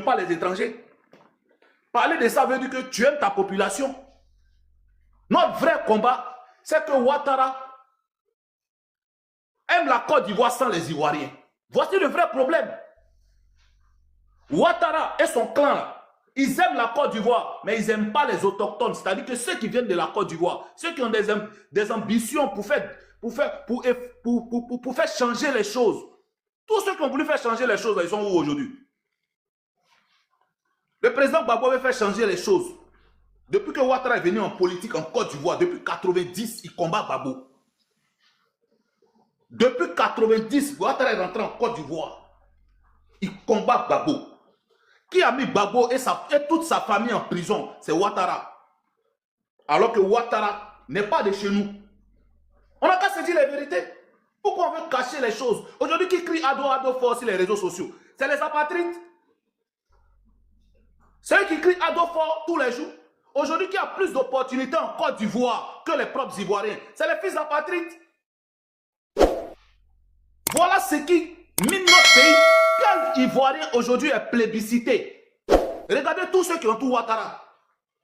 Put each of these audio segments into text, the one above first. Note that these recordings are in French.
n'aimes pas les étrangers. Parler de ça veut dire que tu aimes ta population. Notre vrai combat, c'est que Ouattara aime la Côte d'Ivoire sans les Ivoiriens. Voici le vrai problème. Ouattara et son clan, là, ils aiment la Côte d'Ivoire, mais ils n'aiment pas les autochtones. C'est-à-dire que ceux qui viennent de la Côte d'Ivoire, ceux qui ont des ambitions pour faire changer les choses. Tous ceux qui ont voulu faire changer les choses, là, ils sont où aujourd'hui? Le président Gbagbo veut faire changer les choses. Depuis que Ouattara est venu en politique en Côte d'Ivoire, depuis 90, il combat Gbagbo. Depuis 90, Ouattara est rentré en Côte d'Ivoire. Il combat Gbagbo. Qui a mis Gbagbo et toute sa famille en prison? C'est Ouattara. Alors que Ouattara n'est pas de chez nous. On n'a qu'à se dire la vérité. Pourquoi on veut cacher les choses? Aujourd'hui, qui crie Ado, Ado fort sur les réseaux sociaux? C'est les apatrides. C'est eux qui crient Ado fort tous les jours. Aujourd'hui, qui a plus d'opportunités en Côte d'Ivoire que les propres Ivoiriens? C'est les fils d'apatrides. Voilà ce qui mine notre pays. Quel Ivoirien aujourd'hui est plébiscité? Regardez tous ceux qui ont tout Ouattara.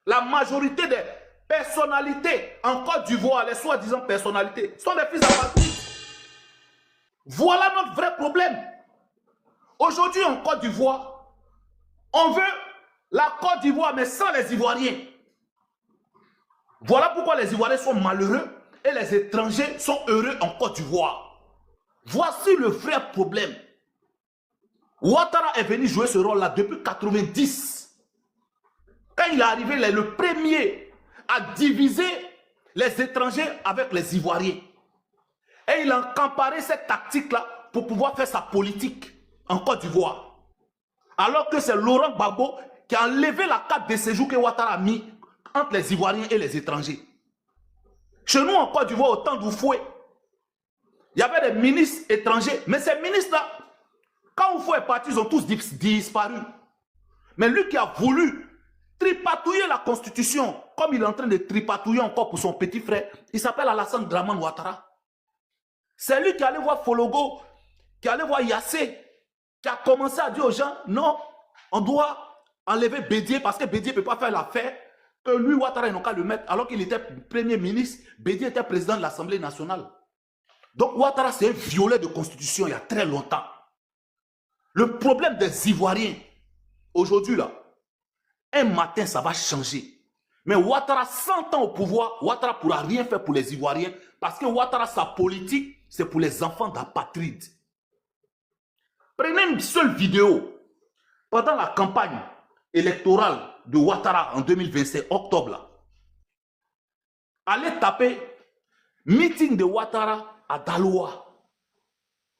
La majorité des personnalités en Côte d'Ivoire, les soi-disant personnalités, sont des fils d'apatrides. Voilà notre vrai problème. Aujourd'hui en Côte d'Ivoire, on veut la Côte d'Ivoire mais sans les Ivoiriens. Voilà pourquoi les Ivoiriens sont malheureux et les étrangers sont heureux en Côte d'Ivoire. Voici le vrai problème. Ouattara est venu jouer ce rôle-là depuis 90. Quand il est arrivé, il est le premier à diviser les étrangers avec les Ivoiriens. Et il a encamparé cette tactique-là pour pouvoir faire sa politique en Côte d'Ivoire. Alors que c'est Laurent Gbagbo qui a enlevé la carte de séjour que Ouattara a mis entre les Ivoiriens et les étrangers. Chez nous en Côte d'Ivoire, au temps d'Oufoué, il y avait des ministres étrangers, mais ces ministres-là, quand Oufoué est parti, ils ont tous disparu. Mais lui qui a voulu tripatouiller la constitution, comme il est en train de tripatouiller encore pour son petit frère, il s'appelle Alassane Dramane Ouattara. C'est lui qui allait voir Fologo, qui allait voir Yassé, qui a commencé à dire aux gens, non, on doit enlever Bédié parce que Bédié ne peut pas faire l'affaire, que lui, Ouattara, ils n'ont qu'à le mettre, alors qu'il était premier ministre, Bédié était président de l'Assemblée nationale. Donc Ouattara, c'est un violet de constitution il y a très longtemps. Le problème des Ivoiriens, aujourd'hui là, un matin, ça va changer. Mais Ouattara, 100 ans au pouvoir, Ouattara ne pourra rien faire pour les Ivoiriens parce que Ouattara, sa politique, c'est pour les enfants d'apatrides. Prenez une seule vidéo. Pendant la campagne électorale de Ouattara en 2025, octobre, là, allez taper meeting de Ouattara à Daloa.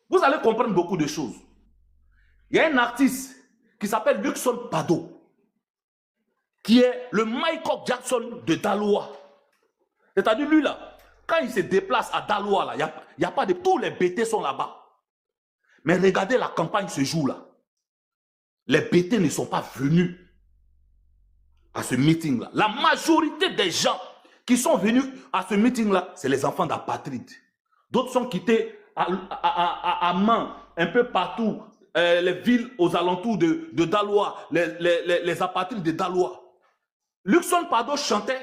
Vous allez comprendre beaucoup de choses. Il y a un artiste qui s'appelle Luxon Pado, qui est le Michael Jackson de Daloa. C'est-à-dire lui là, quand il se déplace à Daloa, il n'y a pas de... Tous les BT sont là-bas. Mais regardez la campagne ce jour-là. Les BT ne sont pas venus à ce meeting-là. La majorité des gens qui sont venus à ce meeting-là, c'est les enfants d'apatrides. D'autres sont quittés à main, un peu partout, les villes aux alentours de Daloa, les apatrides de Daloa. Luxon Pado chantait.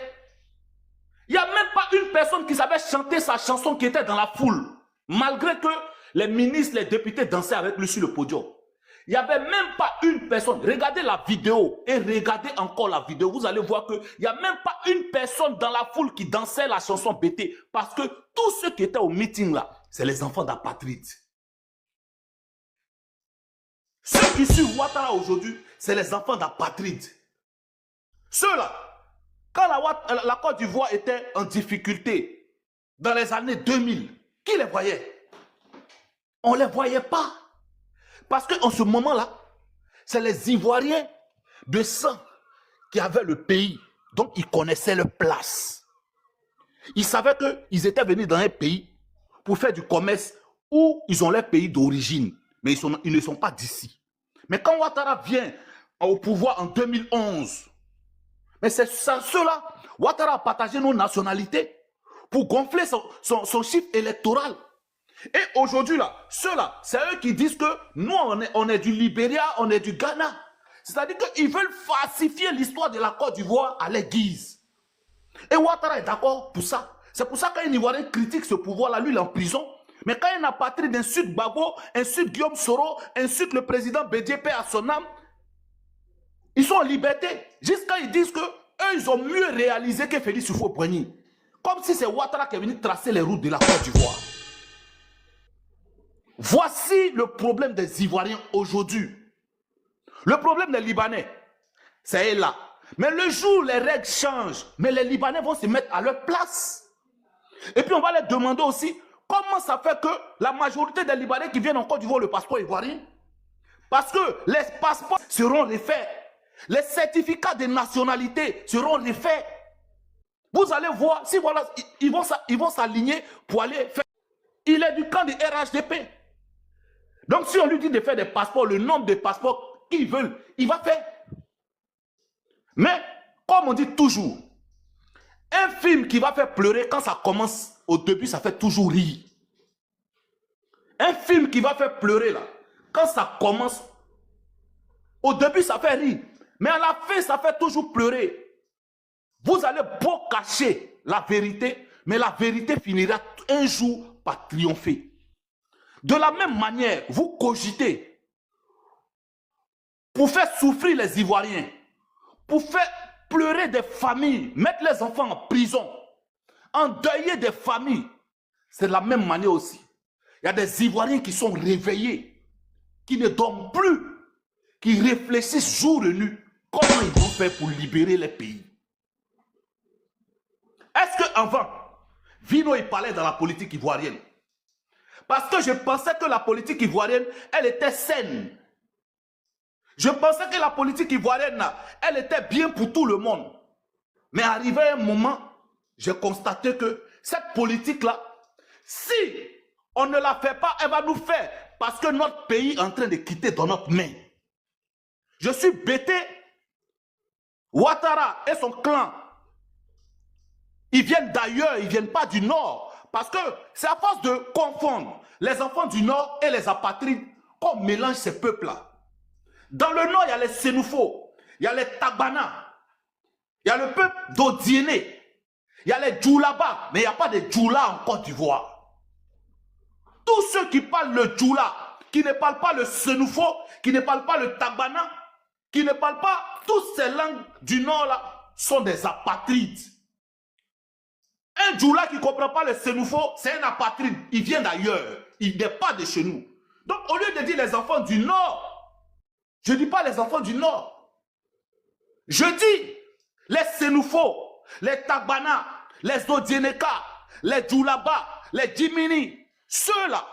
Il n'y a même pas une personne qui savait chanter sa chanson qui était dans la foule. Malgré que les ministres, les députés dansaient avec lui sur le podium. Il n'y avait même pas une personne. Regardez la vidéo et regardez encore la vidéo. Vous allez voir qu'il n'y a même pas une personne dans la foule qui dansait la chanson BT. Parce que tous ceux qui étaient au meeting là, c'est les enfants d'apatrides. Ceux qui suivent Ouattara aujourd'hui, c'est les enfants d'apatrides. Ceux-là, quand la Côte d'Ivoire était en difficulté, dans les années 2000, qui les voyait? On ne les voyait pas. Parce qu'en ce moment-là, c'est les Ivoiriens de sang qui avaient le pays. Donc, ils connaissaient leur place. Ils savaient qu'ils étaient venus dans un pays pour faire du commerce où ils ont leur pays d'origine. Mais ils ne sont pas d'ici. Mais quand Ouattara vient au pouvoir en 2011, mais c'est ceux-là, Ouattara a partagé nos nationalités pour gonfler son chiffre électoral. Et aujourd'hui, là, ceux-là, c'est eux qui disent que nous, on est du Libéria, on est du Ghana. C'est-à-dire qu'ils veulent falsifier l'histoire de la Côte d'Ivoire à leur guise. Et Ouattara est d'accord pour ça. C'est pour ça qu'un Ivoirien critique ce pouvoir-là, lui, il est en prison. Mais quand un apatride insulte Gbagbo, insulte Guillaume Soro, insulte le président BDP à son âme, ils sont en liberté. Jusqu'à ils disent qu'eux, ils ont mieux réalisé que Félix Houphouët-Boigny. Comme si c'est Ouattara qui est venu tracer les routes de la Côte d'Ivoire. Voici le problème des Ivoiriens aujourd'hui. Le problème des Libanais, c'est là. Mais le jour où les règles changent, mais les Libanais vont se mettre à leur place. Et puis on va leur demander aussi, comment ça fait que la majorité des Libanais qui viennent en Côte d'Ivoire le passeport ivoirien? Parce que les passeports seront refaits. Les certificats de nationalité seront refaits. Vous allez voir, si voilà, ils vont s'aligner pour aller faire. Il est du camp du RHDP. Donc si on lui dit de faire des passeports, le nombre de passeports qu'ils veulent, il va faire. Mais, comme on dit toujours, un film qui va faire pleurer quand ça commence, au début, ça fait toujours rire. Un film qui va faire pleurer là, quand ça commence, au début, ça fait rire. Mais à la fin, ça fait toujours pleurer. Vous allez beau cacher la vérité, mais la vérité finira un jour par triompher. De la même manière, vous cogitez pour faire souffrir les Ivoiriens, pour faire pleurer des familles, mettre les enfants en prison, endeuiller des familles. C'est de la même manière aussi. Il y a des Ivoiriens qui sont réveillés, qui ne dorment plus, qui réfléchissent jour et nuit. Comment ils vont faire pour libérer les pays? Est-ce qu'avant, Vino il parlait dans la politique ivoirienne? Parce que je pensais que la politique ivoirienne, elle était saine. Je pensais que la politique ivoirienne, elle était bien pour tout le monde. Mais arrivé un moment, j'ai constaté que cette politique-là, si on ne la fait pas, elle va nous faire. Parce que notre pays est en train de quitter dans notre main. Je suis bêté. Ouattara et son clan, ils viennent d'ailleurs, ils ne viennent pas du Nord. Parce que c'est à force de confondre les enfants du Nord et les apatrides qu'on mélange ces peuples-là. Dans le Nord, il y a les Sénoufos, il y a les Tabana, il y a le peuple d'Odiéné, il y a les Djoulaba, mais il n'y a pas de Djoula en Côte d'Ivoire. Tous ceux qui parlent le Djoula, qui ne parlent pas le Sénoufo, qui ne parlent pas le Tabana, qui ne parlent pas toutes ces langues du Nord-là, sont des apatrides. Un Djoula qui ne comprend pas le Sénoufo, c'est un apatride. Il vient d'ailleurs. Il n'est pas de chez nous. Donc, au lieu de dire les enfants du Nord, je ne dis pas les enfants du Nord. Je dis les Sénoufos, les Tabana, les Odieneka, les Djoulaba, les Djimini. Ceux-là,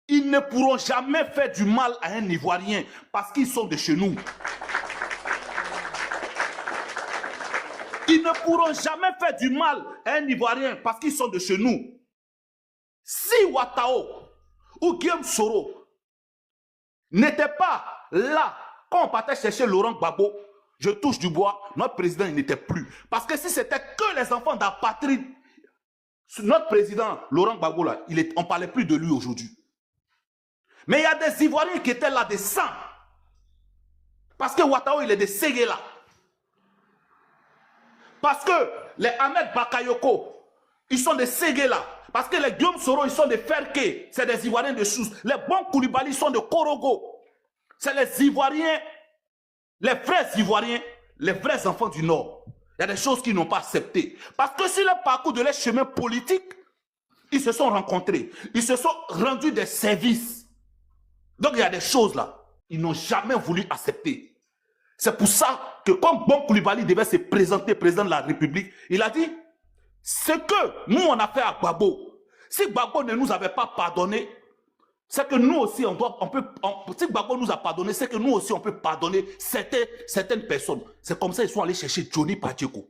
ils ne pourront jamais faire du mal à un Ivoirien parce qu'ils sont de chez nous. Ils ne pourront jamais faire du mal à un Ivoirien parce qu'ils sont de chez nous. Si Ouattao ou Guillaume Soro n'étaient pas là quand on partait chercher Laurent Gbagbo, je touche du bois, notre président il n'était plus. Parce que si c'était que les enfants d'apatrides, notre président Laurent Gbagbo, là, on ne parlait plus de lui aujourd'hui. Mais il y a des Ivoiriens qui étaient là, des sangs. Parce que Ouattao, il est de Séguéla. Parce que les Ahmed Bakayoko, ils sont de Séguéla. Parce que les Guillaume Soro, ils sont de Ferké. C'est des Ivoiriens de Sousse. Les bons Koulibaly sont de Korogo. C'est les Ivoiriens, les vrais Ivoiriens, les vrais enfants du Nord. Il y a des choses qu'ils n'ont pas acceptées. Parce que sur le parcours de leur chemin politique, ils se sont rencontrés. Ils se sont rendus des services. Donc il y a des choses là, ils n'ont jamais voulu accepter. C'est pour ça que quand Bon Koulibaly devait se présenter président de la République, il a dit, ce que nous on a fait à Gbagbo, si Gbagbo ne nous avait pas pardonné, c'est que nous aussi si Gbagbo nous a pardonné, c'est que nous aussi on peut pardonner certaines personnes. C'est comme ça qu'ils sont allés chercher Johnny Pacheco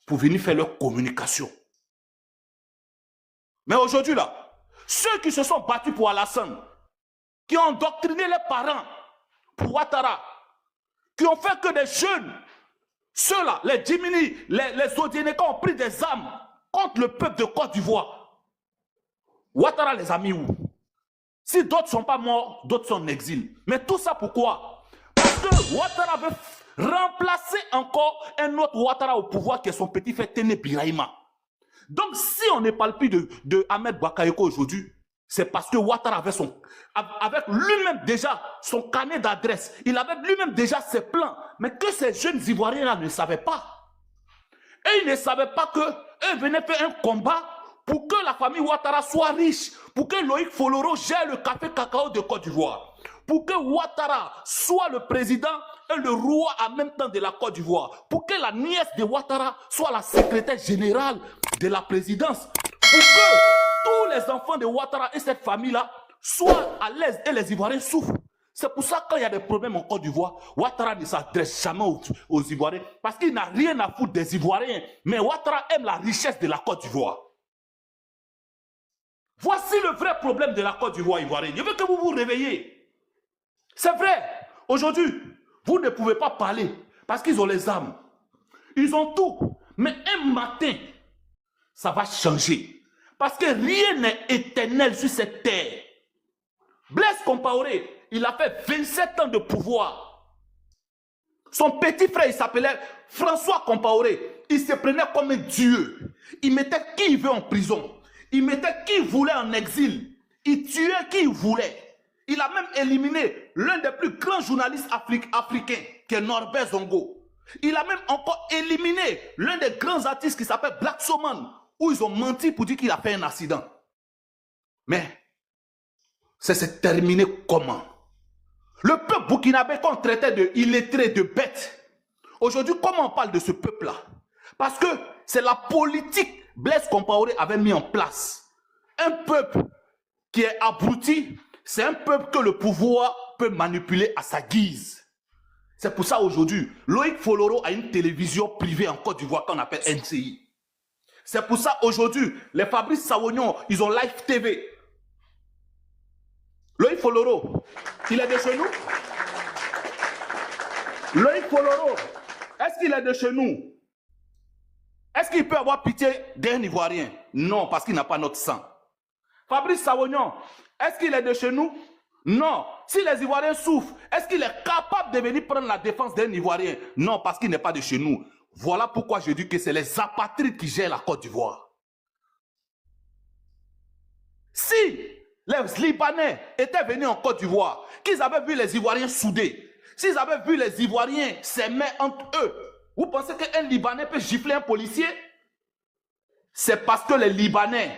pour venir faire leur communication. Mais aujourd'hui là, ceux qui se sont battus pour Alassane, qui ont endoctriné les parents pour Ouattara, qui ont fait que des jeunes, ceux-là, les Djimini, les Odieneka ont pris des armes contre le peuple de Côte d'Ivoire. Ouattara les a mis où? Si d'autres ne sont pas morts, d'autres sont en exil. Mais tout ça pourquoi? Parce Ouattara veut remplacer encore un autre Ouattara au pouvoir qui est son petit frère Téné Birahima. Donc si on ne parle plus de Ahmed Bakayoko aujourd'hui, c'est parce que Ouattara avait avec lui-même déjà son carnet d'adresse. Il avait lui-même déjà ses plans. Mais que ces jeunes Ivoiriens-là ne savaient pas. Et ils ne savaient pas qu'eux venaient faire un combat pour que la famille Ouattara soit riche, pour que Loïc Foloro gère le café cacao de Côte d'Ivoire, pour que Ouattara soit le président et le roi en même temps de la Côte d'Ivoire, pour que la nièce de Ouattara soit la secrétaire générale de la présidence, pour que tous les enfants de Ouattara et cette famille-là soient à l'aise et les Ivoiriens souffrent. C'est pour ça que quand il y a des problèmes en Côte d'Ivoire, Ouattara ne s'adresse jamais aux Ivoiriens parce qu'il n'a rien à foutre des Ivoiriens. Mais Ouattara aime la richesse de la Côte d'Ivoire. Voici le vrai problème de la Côte d'Ivoire ivoirienne. Je veux que vous vous réveillez. C'est vrai. Aujourd'hui, vous ne pouvez pas parler parce qu'ils ont les armes. Ils ont tout. Mais un matin, ça va changer. Parce que rien n'est éternel sur cette terre. Blaise Compaoré, il a fait 27 ans de pouvoir. Son petit frère, il s'appelait François Compaoré. Il se prenait comme un dieu. Il mettait qui il veut en prison. Il mettait qui il voulait en exil. Il tuait qui il voulait. Il a même éliminé l'un des plus grands journalistes africains, qui est Norbert Zongo. Il a même encore éliminé l'un des grands artistes qui s'appelle Black Soman, où ils ont menti pour dire qu'il a fait un accident. Mais ça s'est terminé comment? Le peuple burkinabé qu'on traitait de illettré, de bête. Aujourd'hui, comment on parle de ce peuple-là? Parce que c'est la politique que Blaise Compaoré avait mis en place. Un peuple qui est abruti, c'est un peuple que le pouvoir peut manipuler à sa guise. C'est pour ça aujourd'hui, Loïc Foloro a une télévision privée en Côte d'Ivoire qu'on appelle NCI. C'est pour ça aujourd'hui, les Fabrice Sawognon, ils ont Live TV. Loïc Foloro, il est de chez nous? Loïc Foloro, est-ce qu'il est de chez nous? Est-ce qu'il peut avoir pitié d'un Ivoirien? Non, parce qu'il n'a pas notre sang. Fabrice Sawognon, est-ce qu'il est de chez nous? Non. Si les Ivoiriens souffrent, est-ce qu'il est capable de venir prendre la défense d'un Ivoirien? Non, parce qu'il n'est pas de chez nous. Voilà pourquoi je dis que c'est les apatrides qui gèrent la Côte d'Ivoire. Si les Libanais étaient venus en Côte d'Ivoire, qu'ils avaient vu les Ivoiriens soudés, s'ils avaient vu les Ivoiriens s'aimer entre eux, vous pensez qu'un Libanais peut gifler un policier? C'est parce que les Libanais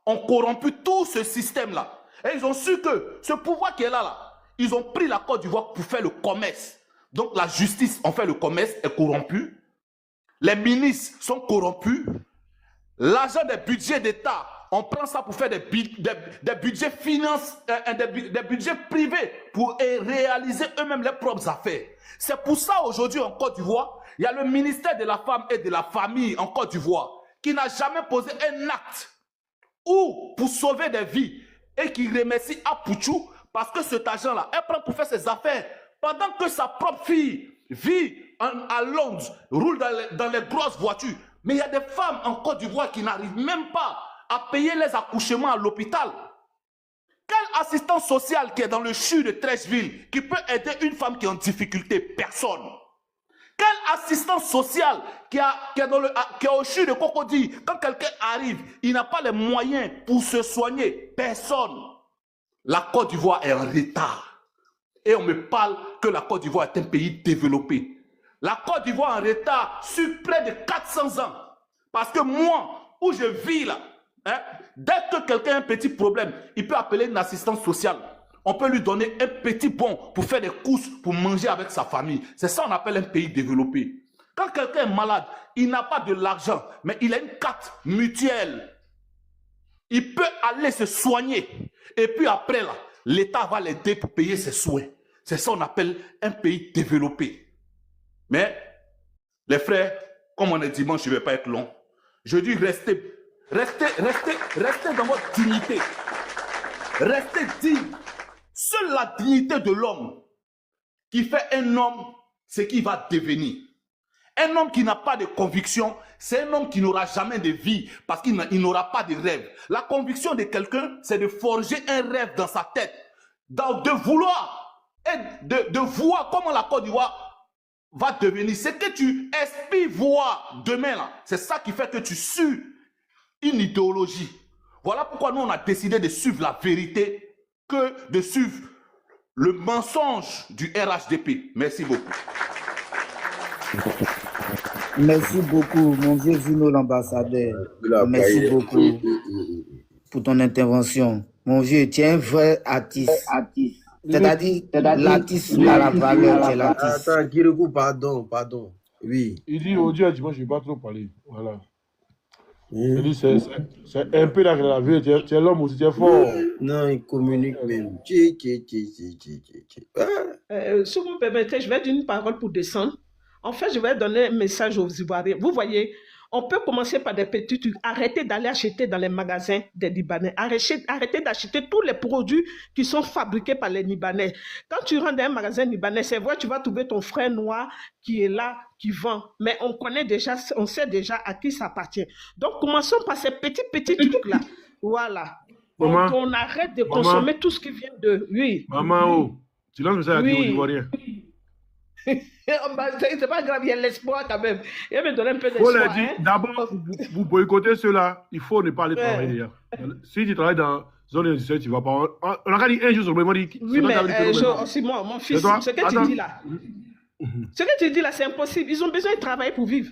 ont corrompu tout ce système-là. Et ils ont su que ce pouvoir qui est là, ils ont pris la Côte d'Ivoire pour faire le commerce. Donc la justice, en fait, le commerce est corrompu. Les ministres sont corrompus. L'argent des budgets d'État, on prend ça pour faire des budgets des budgets privés pour réaliser eux-mêmes leurs propres affaires. C'est pour ça aujourd'hui en Côte d'Ivoire, il y a le ministère de la Femme et de la Famille en Côte d'Ivoire qui n'a jamais posé un acte ou pour sauver des vies et qui remercie Apouchou parce que cet argent-là, elle prend pour faire ses affaires pendant que sa propre fille vit à Londres, roule dans les grosses voitures. Mais il y a des femmes en Côte d'Ivoire qui n'arrivent même pas à payer les accouchements à l'hôpital. Quelle assistance sociale qui est dans le CHU de Trècheville qui peut aider une femme qui est en difficulté? Personne. Quelle assistance sociale qui est au CHU de Cocody, quand quelqu'un arrive, il n'a pas les moyens pour se soigner? Personne. La Côte d'Ivoire est en retard. Et on me parle que la Côte d'Ivoire est un pays développé. La Côte d'Ivoire est en retard sur près de 400 ans. Parce que moi, où je vis là, dès que quelqu'un a un petit problème, il peut appeler une assistance sociale. On peut lui donner un petit bon pour faire des courses, pour manger avec sa famille. C'est ça qu'on appelle un pays développé. Quand quelqu'un est malade, il n'a pas de l'argent, mais il a une carte mutuelle. Il peut aller se soigner. Et puis après, là, l'État va l'aider pour payer ses soins. C'est ça qu'on appelle un pays développé. Mais, les frères, comme on est dimanche, je ne vais pas être long. Je dis restez dans votre dignité. Restez digne. Seule la dignité de l'homme qui fait un homme ce qu'il va devenir. Un homme qui n'a pas de conviction, c'est un homme qui n'aura jamais de vie parce qu'il n'aura pas de rêve. La conviction de quelqu'un, c'est de forger un rêve dans sa tête, de vouloir et de voir comment la Côte d'Ivoire va devenir ce que tu espères voir demain là. C'est ça qui fait que tu suis une idéologie. Voilà pourquoi nous on a décidé de suivre la vérité que de suivre le mensonge du RHDP. Merci beaucoup. Merci beaucoup, mon vieux Vino l'ambassadeur. Merci beaucoup pour ton intervention. Mon vieux, tu es un vrai artiste. C'est-à-dire, l'artiste à la valeur, tu es l'artiste. Attends, Kirikou, pardon. Oui. Il dit au Dieu, moi je ne vais pas trop parler. Voilà. Il dit c'est un peu la vie, tu es l'homme aussi, tu es fort. Non, il communique même. Si vous me permettez, je vais dire une parole pour descendre. En fait, je vais donner un message aux Ivoiriens. Vous voyez, on peut commencer par des petits trucs. Arrêtez d'aller acheter dans les magasins des Libanais. Arrêtez d'acheter tous les produits qui sont fabriqués par les Libanais. Quand tu rentres dans un magasin libanais, c'est vrai, tu vas trouver ton frère noir qui est là, qui vend. Mais on connaît déjà, on sait déjà à qui ça appartient. Donc, commençons par ces petits trucs-là. Voilà. Maman, on arrête de consommer tout ce qui vient de... Oui. Maman, tu lances ça à dire aux Ivoiriens. C'est pas grave, il y a l'espoir quand même. Il va me donner un peu Faut d'espoir. leur dire, d'abord, vous boycottez ceux-là, il faut ne pas aller travailler. Si tu travailles dans zone industrielle, tu ne vas pas. On a dit un jour sur le moment. Oui, mais aussi moi, mon fils, ce que tu dis là, c'est impossible. Ils ont besoin de travailler pour vivre.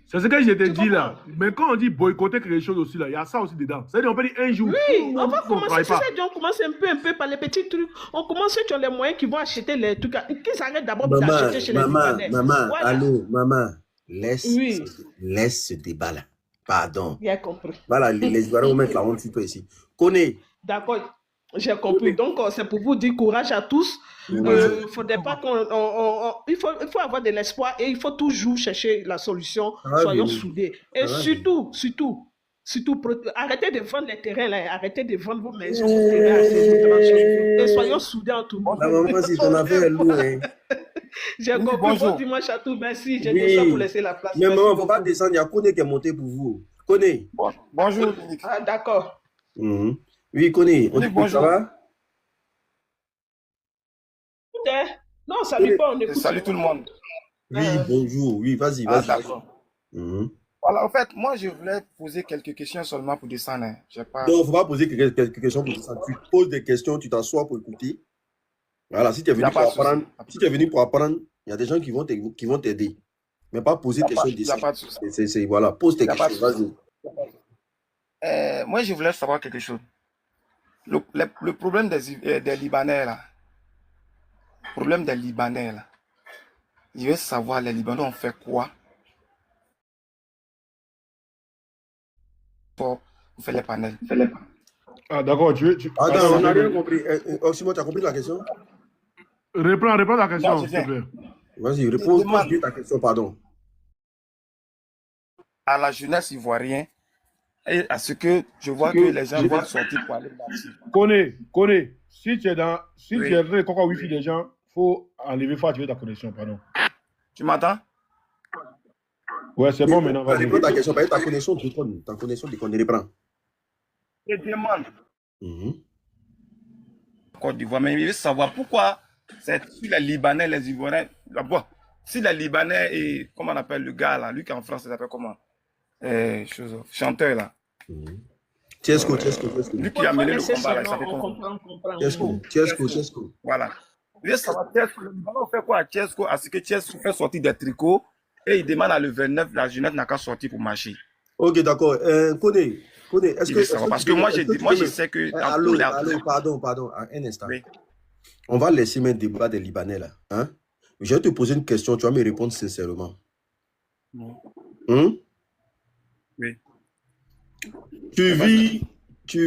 C'est ce que je t'ai dit là. Mais quand on dit boycotter quelque chose aussi, là, il y a ça aussi dedans. C'est-à-dire, on peut dire un jour. Oui, on va commencer. On commence un peu par les petits trucs. On commence sur les moyens qui vont acheter les trucs. Qu'ils arrêtent d'abord d'acheter chez les Libanais. Maman, laisse ce débat là. Pardon. Bien compris. Voilà, les Ivoiriens vont mettre la honte sur toi ici. Connais. D'accord. J'ai compris. Donc, c'est pour vous dire courage à tous. Faudrait pas il faut avoir de l'espoir et il faut toujours chercher la solution. Soyons soudés. Et surtout, arrêtez de vendre les terrains là. Arrêtez de vendre vos maisons, vos terrains à ces étrangers. Et soyons soudés en tout monde. La maman, si ton affaire est lourde. J'ai compris. Bon dimanche à tous. Merci. J'ai dit ça pour laisser la place. Mais maman, il ne faut pas descendre. Il y a Koné qui est monté pour vous. Koné. Bonjour. Ah, d'accord. Oui, Koné. On dit bonjour. Ça va? Non, salut pas, on écoute. Salut tout le monde. Oui, bonjour. Oui, vas-y. D'accord. Voilà, en fait, moi, je voulais poser quelques questions seulement pour descendre. Non, il ne faut pas poser quelques questions pour descendre. Tu poses des questions, tu t'assois pour écouter. Voilà, si tu es venu pour apprendre, il y a des gens qui vont t'aider. Mais pas poser des questions. Il n'y a pas de souci. Voilà, pose tes questions. Vas-y. Moi, je voulais savoir quelque chose. Le problème des Libanais, là. Je veux savoir, les Libanais ont fait quoi pour faire les panels. Ah, d'accord. Attends, on n'a rien compris. Simon, tu as compris la question? Réponds à la question, s'il te plaît. Vas-y, pose bien ta question, pardon. À la jeunesse ivoirienne, et à ce que je vois que les gens vont sortir pour aller là-dessus. Connais. Si tu es dans le coca wifi des gens, il faut enlever, faut activer ta connexion, pardon. Tu m'entends? Ouais, c'est bon, maintenant. Vas-y, réponds ta question. Ta connexion déconne. Ta connexion déconne. Reprends. Je demande. Côte d'Ivoire, mais il veut savoir pourquoi c'est si les Libanais, les Ivoiriens, d'abord, si les Libanais et, comment on appelle le gars là, lui qui est en France, il s'appelle comment? Chanteur là. Tiesco. Lui qui a mené le combat là, il s'appelle comment? Tiesco. Voilà. Il veut savoir, Tiesco, le Libanais fait quoi à Tiesco? À ce que Tiesco fait sortir des tricots et il demande à le 29, la jeunesse n'a qu'à sortir pour marcher. Ok, d'accord. Connais. Parce que moi, je sais que dans allô, pardon, un instant. Oui. On va laisser mettre le débat des Libanais là. Hein? Je vais te poser une question, tu vas me répondre sincèrement. Oui. Tu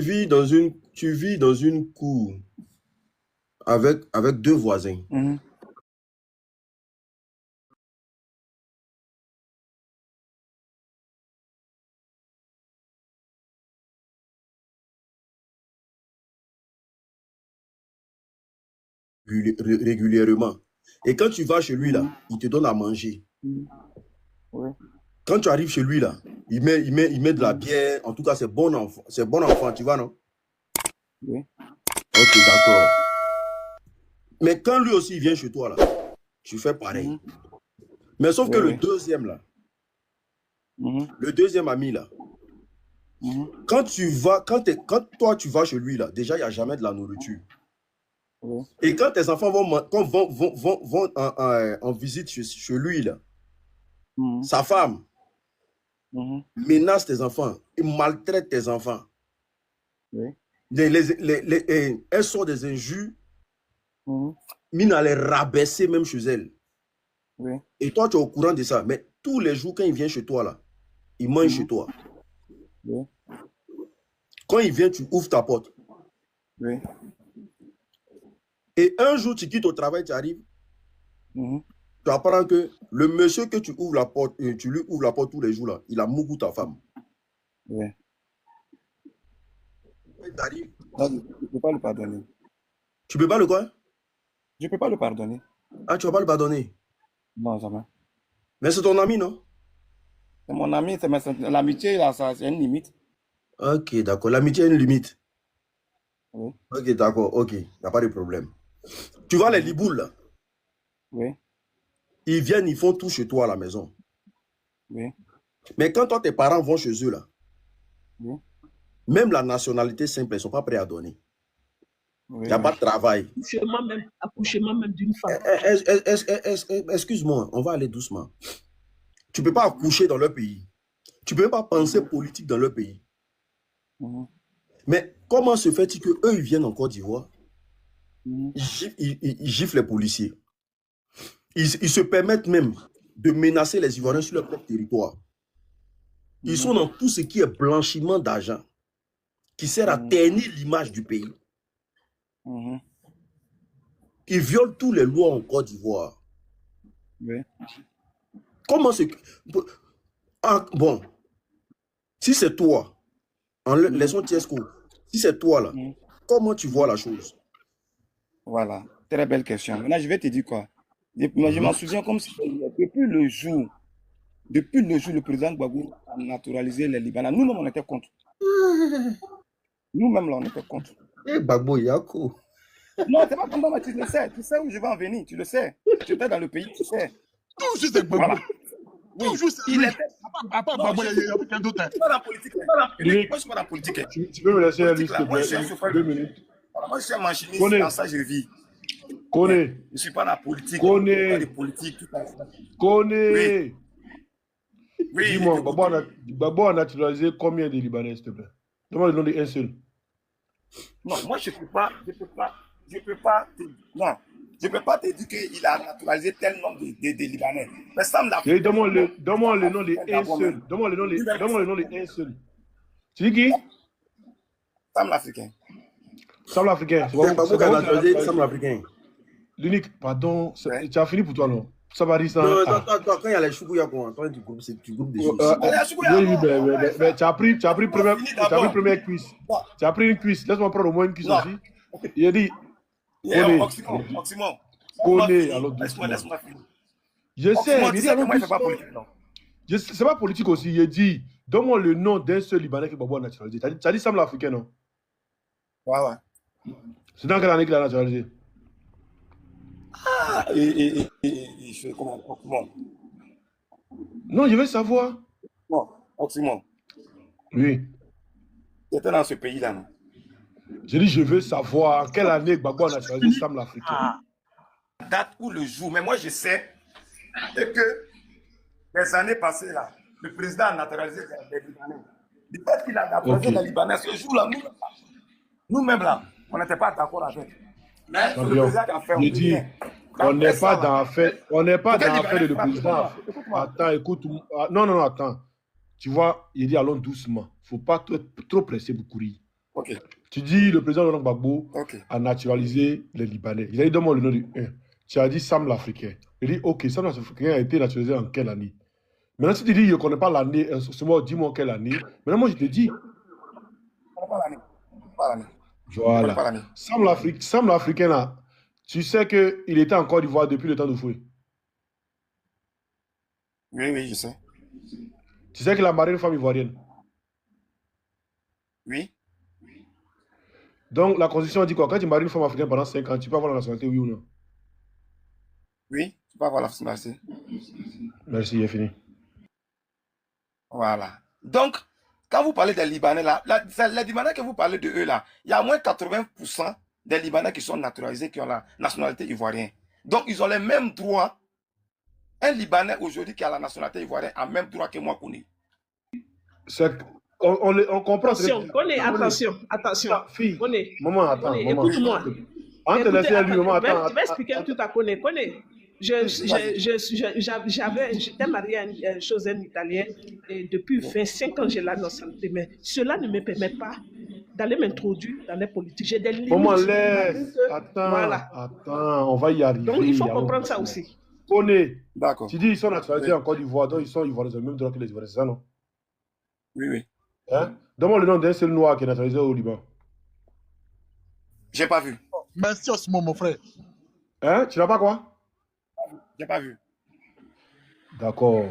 vis dans une cour avec deux voisins. Régulièrement. Et quand tu vas chez lui là, il te donne à manger. Quand tu arrives chez lui là, il met de la bière. En tout cas, c'est bon enfant, tu vois, non? Oui. Ok, d'accord. Mais quand lui aussi il vient chez toi là, tu fais pareil. Mais sauf que Oui, le oui. deuxième, là, Mhm. le deuxième ami, là, Mhm. quand toi, tu vas chez lui, là, déjà, il n'y a jamais de la nourriture. Oui. Et quand tes enfants vont en visite chez lui, là, Mhm. sa femme Mhm. menace tes enfants, il maltraite tes enfants. Oui. Elle sort des injures, Mhm. mine à les rabaisser même chez elle. Oui. Et toi, tu es au courant de ça. Mais tous les jours, quand il vient chez toi, là, il mange Mhm. chez toi. Oui. Quand il vient, tu ouvres ta porte. Oui. Et un jour, tu quittes au travail, tu arrives, Mhm. tu apprends que le monsieur que tu ouvres la porte, tu lui ouvres la porte tous les jours, là, il a mouru ta femme. Oui. Tu arrives, Non, je ne peux pas le pardonner. tu peux pas le quoi? Je ne peux pas le pardonner. Ah, tu vas pas le pardonner. Non, jamais. Mais c'est ton ami, non? C'est mon ami, l'amitié, là, ça, c'est une limite. Ok, d'accord. L'amitié a une limite. Oui. Ok, d'accord. Ok, il n'y a pas de problème. Tu vois les liboules, là, Oui. ils viennent, ils font tout chez toi à la maison. Oui. Mais quand toi, tes parents vont chez eux, là, Oui. même la nationalité simple, ils ne sont pas prêts à donner. Oui. Il n'y a pas de travail. Accouchement même d'une femme. Excuse-moi, on va aller doucement. Tu ne peux pas accoucher dans leur pays. Tu ne peux pas penser politique dans leur pays. Mhm. Mais comment se fait-il qu'eux, ils viennent en Côte d'Ivoire, Mhm. ils giflent les policiers. Ils se permettent même de menacer les Ivoiriens sur leur propre territoire. Ils sont dans tout ce qui est blanchiment d'argent, qui sert à ternir l'image du pays. Mhm. Ils violent toutes les lois en Côte d'Ivoire. Oui. Comment c'est... Ah, bon, si c'est toi, laissons Tiesco, si c'est toi là, comment tu vois la chose? Voilà, très belle question. Maintenant, je vais te dire quoi. Je m'en souviens comme si depuis le jour, le président Gbagbo a naturalisé les Libanais. Nous-mêmes, on était contre. Nous-mêmes, là, on était contre. Eh, Gbagbo Yako. Non, c'est pas comme ça, mais tu le sais. Tu sais où je vais en venir, tu le sais. Tu étais dans le pays, tu sais. Toujours c'est Gbagbo. Voilà. Oui, Toujours c'est il lui. était. À part Non, Gbagbo, je il y a quelqu'un d'autre. ne suis pas dans la politique. Moi, je ne suis pas dans la politique. Tu peux me laisser aller, Politique, s'il te là, moi, je suis un plaît, chauffeur. 2 minutes. Voilà, moi, je suis un machiniste, Connais. dans ça, je vis. Connais. Je ne suis pas dans la politique. Connais. Pas de politique. Tout ça. Connais. Oui, Dis-moi, je Gbagbo a naturalisé combien de Libanais, s'il te plaît? Donne-moi le nom d'un seul. Non, moi, je ne peux pas te dire qu'il a naturalisé tel nombre de Libanais. Mais ça me l'a fait. Donne-moi le nom d'un seul. Donne-moi le nom d'un seul. Tu dis qui? Sam l'Africain. Sam l'Africain. C'est Gbagbo qui a naturalisé Sam l'Africain. L'unique, pardon, tu as fini pour toi, non? Ça va dire ça. Non, attends, quand il y a les choukouya, toi, tu groupes des choses. Oui, mais tu as pris première cuisse. Tu as pris une cuisse. Laisse-moi prendre au moins une cuisse aussi. Il a dit. Oxymore. Connais, alors laisse-moi finir. Je sais, il dit alors moi, je ne fais pas politique, non. C'est pas politique aussi. Il a dit, donne-moi le nom d'un seul Libanais qui Gbagbo a naturalisé. Tu as dit Sam l'Africain, non? Ouais. C'est dans quelle année qu'il a naturalisé? Ah, et je fais comment? Oxymore. Non, je veux savoir. Non, Oxymore. Oui. C'était dans ce pays-là, non? J'ai dit, je veux savoir en quelle année Gbagbo a naturalisé Sam l'Africain. Date ou le jour, mais moi je sais que les années passées là, le président a naturalisé les Libanais. Le fait qu'il a naturalisé les Libanais, ce jour-là, nous-mêmes là, on n'était pas d'accord avec. Mais le président a fait on n'est pas dans l'affaire de le président. Attends, écoute. Non, attends. Tu vois, il dit allons doucement. Il ne faut pas trop presser pour courir. Ok. Tu dis le président Laurent Gbagbo a naturalisé les Libanais. Il a dit donne-moi le nom du 1. Tu as dit Sam l'Africain. Il dit ok, Sam l'Africain a été naturalisé en quelle année? Maintenant, si tu dis je ne connais pas l'année, dis-moi quelle année. Maintenant, moi je te dis. Je ne connais pas l'année. Voilà. Sam l'Africain là, tu sais qu'il était en Côte d'Ivoire depuis le temps de Fouet. Oui, je sais. Tu sais qu'il a marié une femme ivoirienne. Oui. Donc, la Constitution dit quoi? Quand tu maries une femme africaine pendant 5 ans, tu peux avoir la nationalité, oui ou non? Oui, tu peux avoir la nationalité. Merci, il est fini. Voilà. Donc, quand vous parlez des Libanais, là, les Libanais que vous parlez de eux, là, il y a au moins 80% des Libanais qui sont naturalisés, qui ont la nationalité ivoirienne. Donc, ils ont les mêmes droits. Un Libanais aujourd'hui qui a la nationalité ivoirienne a le même droit que moi, Kouné. On comprend. Attention, attention. Fille, Kone, maman, attends. Kone, écoute-moi. Je vais expliquer un truc à Kone. J'étais mariée à un Italien et depuis 25 ans, j'ai la nationalité. Mais cela ne me permet pas d'aller m'introduire dans les politiques. J'ai des limites. Maman, laisse. Attends, on va y arriver. Donc, il faut comprendre ça aussi. Kone, D'accord. tu dis ils sont naturalisés en Côte d'Ivoire, donc ils sont ivoiriens, le même droit que les Ivoiriens, c'est ça, non? Oui. Hein? Donne-moi le nom d'un seul noir qui est naturalisé au Liban. J'ai pas vu. Merci Osmo, mon frère. Hein? Tu n'as pas quoi? J'ai pas vu. D'accord.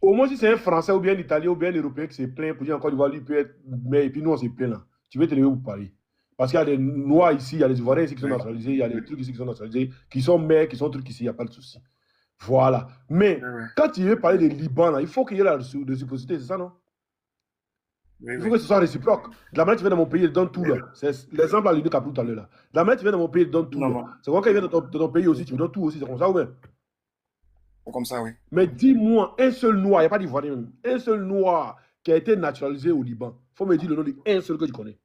Au moins, si c'est un Français ou bien un Italien ou bien un Européen qui se plaint pour dire en Côte d'Ivoire, lui peut être. Mais et puis nous, on se plaint là. Tu veux te lever pour parler. Parce qu'il y a des Noirs ici, il y a des Ivoiriens ici qui sont naturalisés, il y a des trucs ici qui sont naturalisés, qui sont mères, qui sont trucs ici, il n'y a pas de souci. Voilà. Mais quand tu veux parler des Liban, là, il faut qu'il y ait la réciprocité, c'est ça, non? Il faut que ce soit réciproque. De la manière que tu viens dans mon pays, il donne tout là. C'est l'exemple à l'idée qu'a pris tout à l'heure là. De la manière que tu viens dans mon pays, il donne tout là. C'est quand il vient dans ton pays aussi, tu me donnes tout aussi. C'est comme ça ou bien? C'est comme ça, oui. Mais dis-moi, un seul noir, il n'y a pas d'Ivoirien même, un seul noir qui a été naturalisé au Liban. Il faut me dire le nom d'un seul que tu connais.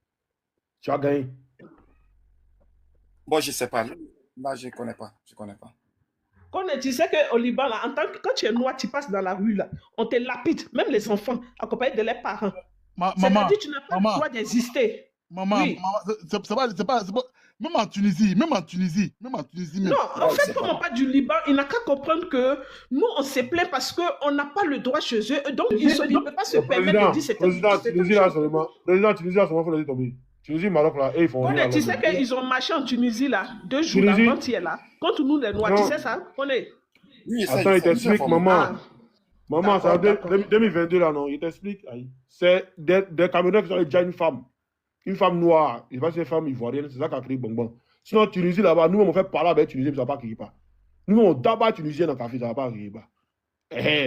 Tu as gagné. Bon, je ne sais pas. Là, je ne connais pas. Tu sais qu'au Liban, là, quand tu es noir, tu passes dans la rue, là, on te lapide, même les enfants, accompagnés de leurs parents. C'est-à-dire que tu n'as pas le droit d'exister. Maman, c'est pas, même en Tunisie. Non, en fait, comme on parle du Liban, il n'a qu'à comprendre que nous, on se plaint parce qu'on n'a pas le droit chez eux. Donc, il ne peut pas se permettre de dire cette Tunisie, là, seulement, il faut laisser tomber. Tunisie, Maroc, là, et ils font. Tu sais qu'ils ont marché en Tunisie, là, 2 jours avant-hier, là, contre nous, les Noirs. Tu sais ça? Attends, il t'explique, maman. Maman, c'est en 2022, là, non, il t'explique. C'est des Camerounais qui ont déjà une femme noire, il va c'est une femme ivoirienne, c'est ça qui a créé Bonbon. Sinon, Tunisie, là-bas, nous, on fait parler avec Tunisie, mais ça ne va pas crier pas. Nous, on d'abord Tunisien dans le café, ça ne va pas crier pas.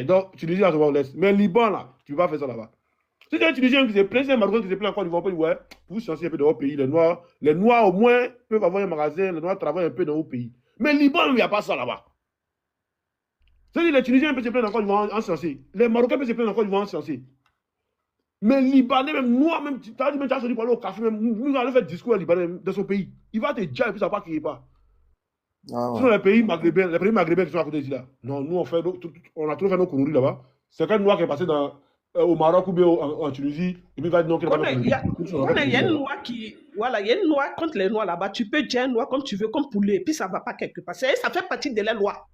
Donc, Tunisie, là, on laisse. Mais Liban, là, tu ne peux pas faire ça là-bas. Si c'est un Tunisien qui se plaint, c'est un Marocain qui se plaint encore, ils vont pas dire, ouais, vous chancez un peu dans votre pays, les Noirs, au moins, peuvent avoir un magasin, les Noirs travaillent un peu dans votre pays. Mais Liban, il n'y a pas ça là-bas. C'est-à-dire, les Tunisiens peuvent se plaindre encore, ils vont en censer. Les Marocains peuvent se plaindre encore, ils vont en censer. Mais Libanais, même Noir, même, tu as dit, même, tu as sorti parler au café, même, nous allons faire discours à Libanais dans son pays. Il va te dire, et puis ça ne va pas crier pas. Sinon, les pays maghrébins qui sont à côté d'ici là. Non, nous, on a trop fait nos conneries là-bas. C'est qu'un Noir qui est passé au Maroc ou bien en Tunisie, et puis il va dire non, qu'il y a une loi qui. Voilà, il y a une loi contre les Noirs là-bas. Tu peux dire un Noir comme tu veux, comme poulet, et puis ça ne va pas quelque part. Ça fait partie de la loi.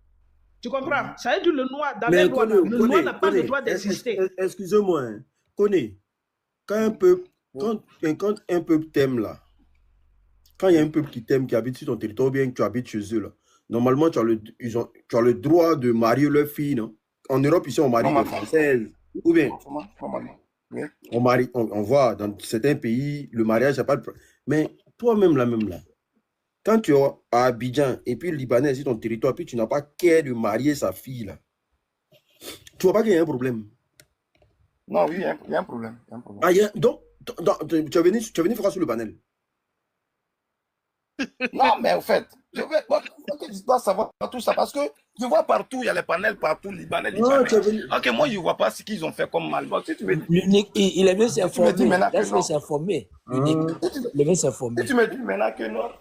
Tu comprends? Ça veut dire le Noir, dans les lois, le Noir n'a pas le droit d'exister. Excusez-moi, Kone, quand un peuple t'aime là, quand il y a un peuple qui t'aime, qui habite sur ton territoire, ou bien que tu habites chez eux là, normalement tu as le droit de marier leur fille, non? En Europe, ici, on marie les Françaises. Ou bien, on voit dans certains pays, le mariage, n'a pas de problème. Mais toi-même là, quand tu es à Abidjan et puis le Libanais est sur ton territoire, puis tu n'as pas qu'à de marier sa fille là, tu vois pas qu'il y a un problème? Non, oui, il y a un problème. Donc, tu es venu faire sur le panel. Non, mais en fait, je dois savoir tout ça parce que je vois partout, il y a les panels partout, Libanais. Ok, moi, je ne vois pas ce qu'ils ont fait comme mal. Bon, si tu me dis, il est venu s'informer. Il est venu s'informer. Si tu me dis maintenant que non,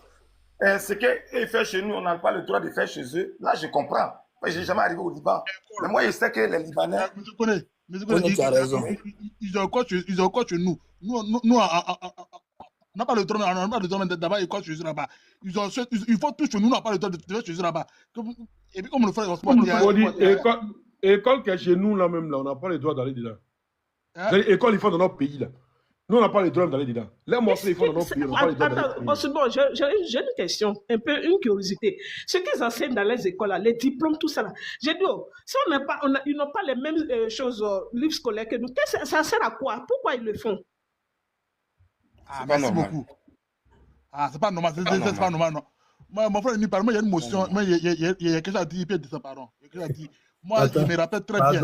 ce qu'ils font chez nous, on n'a pas le droit de faire chez eux, là, je comprends. Je n'ai jamais arrivé au Liban. Mais moi, je sais que les Libanais. Tu as raison. Ils ont quoi chez nous? Nous, on n'a pas le droit, d'abord, ils croient chez eux là-bas. Ils font tout chez nous, on n'a pas le droit de faire chez eux là-bas. Et puis, comme le frère, école qui est chez nous là même, là, on n'a pas le droit d'aller dedans. École, ils font dans notre pays là. Nous, on n'a pas le droit d'aller dedans. Les morceaux, ils font dans notre pays. J'ai une question, une curiosité. Ce qu'ils enseignent dans les écoles, là, les diplômes, tout ça là. J'ai dit, si ils n'ont pas les mêmes choses, livres scolaires que nous, ça sert à quoi? Pourquoi ils le font? Merci beaucoup. C'est pas normal, c'est pas normal, non. Mon frère, il y a une motion, il y a quelque chose à dire, il peut dire ça, pardon. Il y a quelque chose à dire. Moi, je me rappelle très bien.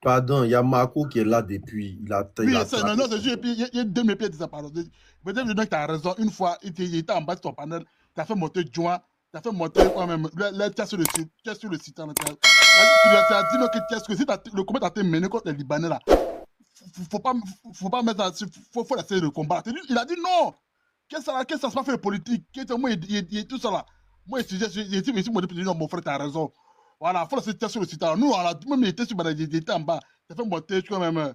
Pardon, il y a Marco qui est là depuis. Il a oui, non, c'est juste, il y a deux mes pieds de sa parole. Peut-être que tu as raison. Une fois, il était en bas de ton panel, tu as fait monter joint, tu as fait monter quand même. Là, tu es sur le site. Tu as dit que si le combat a été mené contre les Libanais, là, faut pas mettre ça, faut laisser le combat. Il a dit non. Qu'est-ce que ça se passe faire politique? Moi, il est tout ça là. Moi, j'ai dit, mon frère, tu as raison. Voilà, il faut laisser sur le site. Nous, même il était sur il était en bas. Tu as fait monter quand même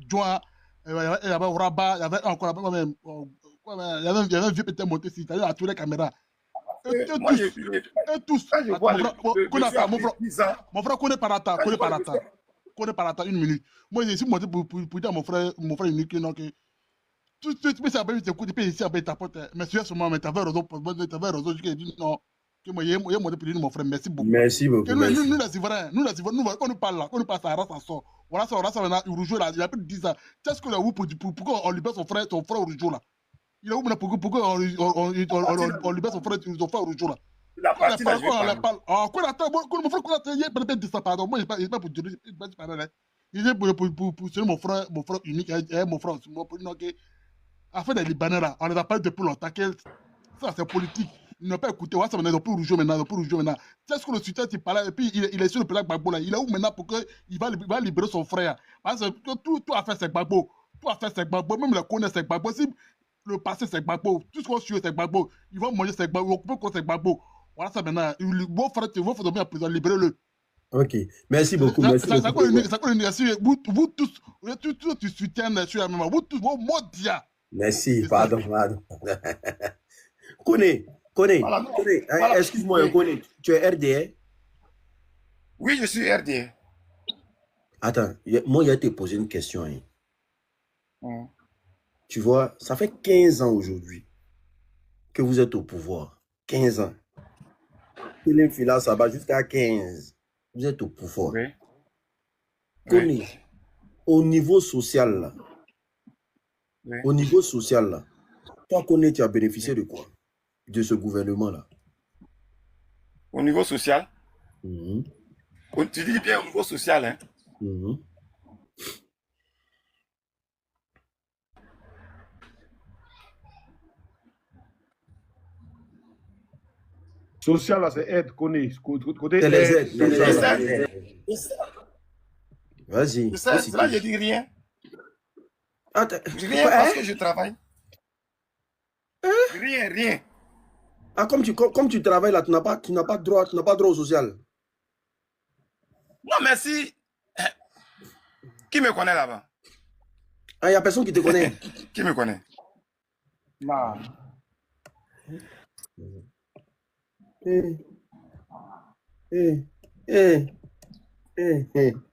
joint. Il y avait Rabat, il y avait encore même. Il y avait un vieux petit monté ici, à tous les caméras. Et tous. Mon frère connaît Parata. Connaît Parata, une minute. Moi, j'ai monté pour dire à mon frère unique, donc. Tout de suite, mais ça a été écouté, puis ici, après ta porte. Mais tu as sûrement, mais tu avais raison, j'ai dit non. Que moi, il y a monté pour dire mon frère, merci beaucoup. Merci beaucoup. Nous, les Ivoiriens, quand nous parle là, quand nous passe à race, ça sort. Voilà, ça, maintenant, il rejoue là, il a plus de 10 ans. Tu sais ce qu'on a eu pourquoi on libère son frère au rejoue là? Il a où pourquoi on libère son frère au rejoue là? La partie là, je parle. Quand mon frère, il y a peut-être 10 ans, pardon. Moi, je ne pas pour dire, il est pour mon frère unique, mon frère, afin des Libanais là, on les a pas depuis longtemps. Ça, c'est politique. Ils n'ont pas écouté. Ça, maintenant, ils n'ont plus rouge maintenant. Tu sais ce que le soutien, tu parlais, et puis il est sur le plat Gbagbo là. Il est où maintenant pour qu'il va libérer son frère? Parce que tout a fait, c'est Gbagbo. Tout a fait, c'est Gbagbo. Même le connaît, c'est Gbagbo. Si le passé, c'est Gbagbo. Tout ce qu'on suit, c'est Gbagbo. Ils vont manger, c'est Gbagbo. Ils vont couper quoi, c'est Gbagbo. Voilà ça maintenant. Vos frères, vos frères de prison, libérez-le. Ok, merci beaucoup. Merci beaucoup. Vous tous, tu soutiens sur la même. Vous tous, vos mots dia. Merci, pardon. Kone, excuse-moi, Kone, tu es RDA? Oui, je suis RDA. Attends, moi, il a été posé une question. Tu vois, ça fait 15 ans aujourd'hui que vous êtes au pouvoir. 15 ans. Kélim Fila Saba jusqu'à 15. Vous êtes au pouvoir. Oui. Kone, au niveau social, là, au niveau social, là, toi, Kone, tu as bénéficié de quoi? De ce gouvernement-là? Au niveau social? Tu dis bien au niveau social, hein? Social, là, c'est aide, Kone. C'est les aides. Vas-y. Là, je dis rien. Attends. Rien parce que je travaille. Rien. Ah, comme tu travailles là, tu n'as pas droit au social. Non, merci. Qui me connaît là-bas? Ah, il n'y a personne qui te connaît. Qui me connaît? Non.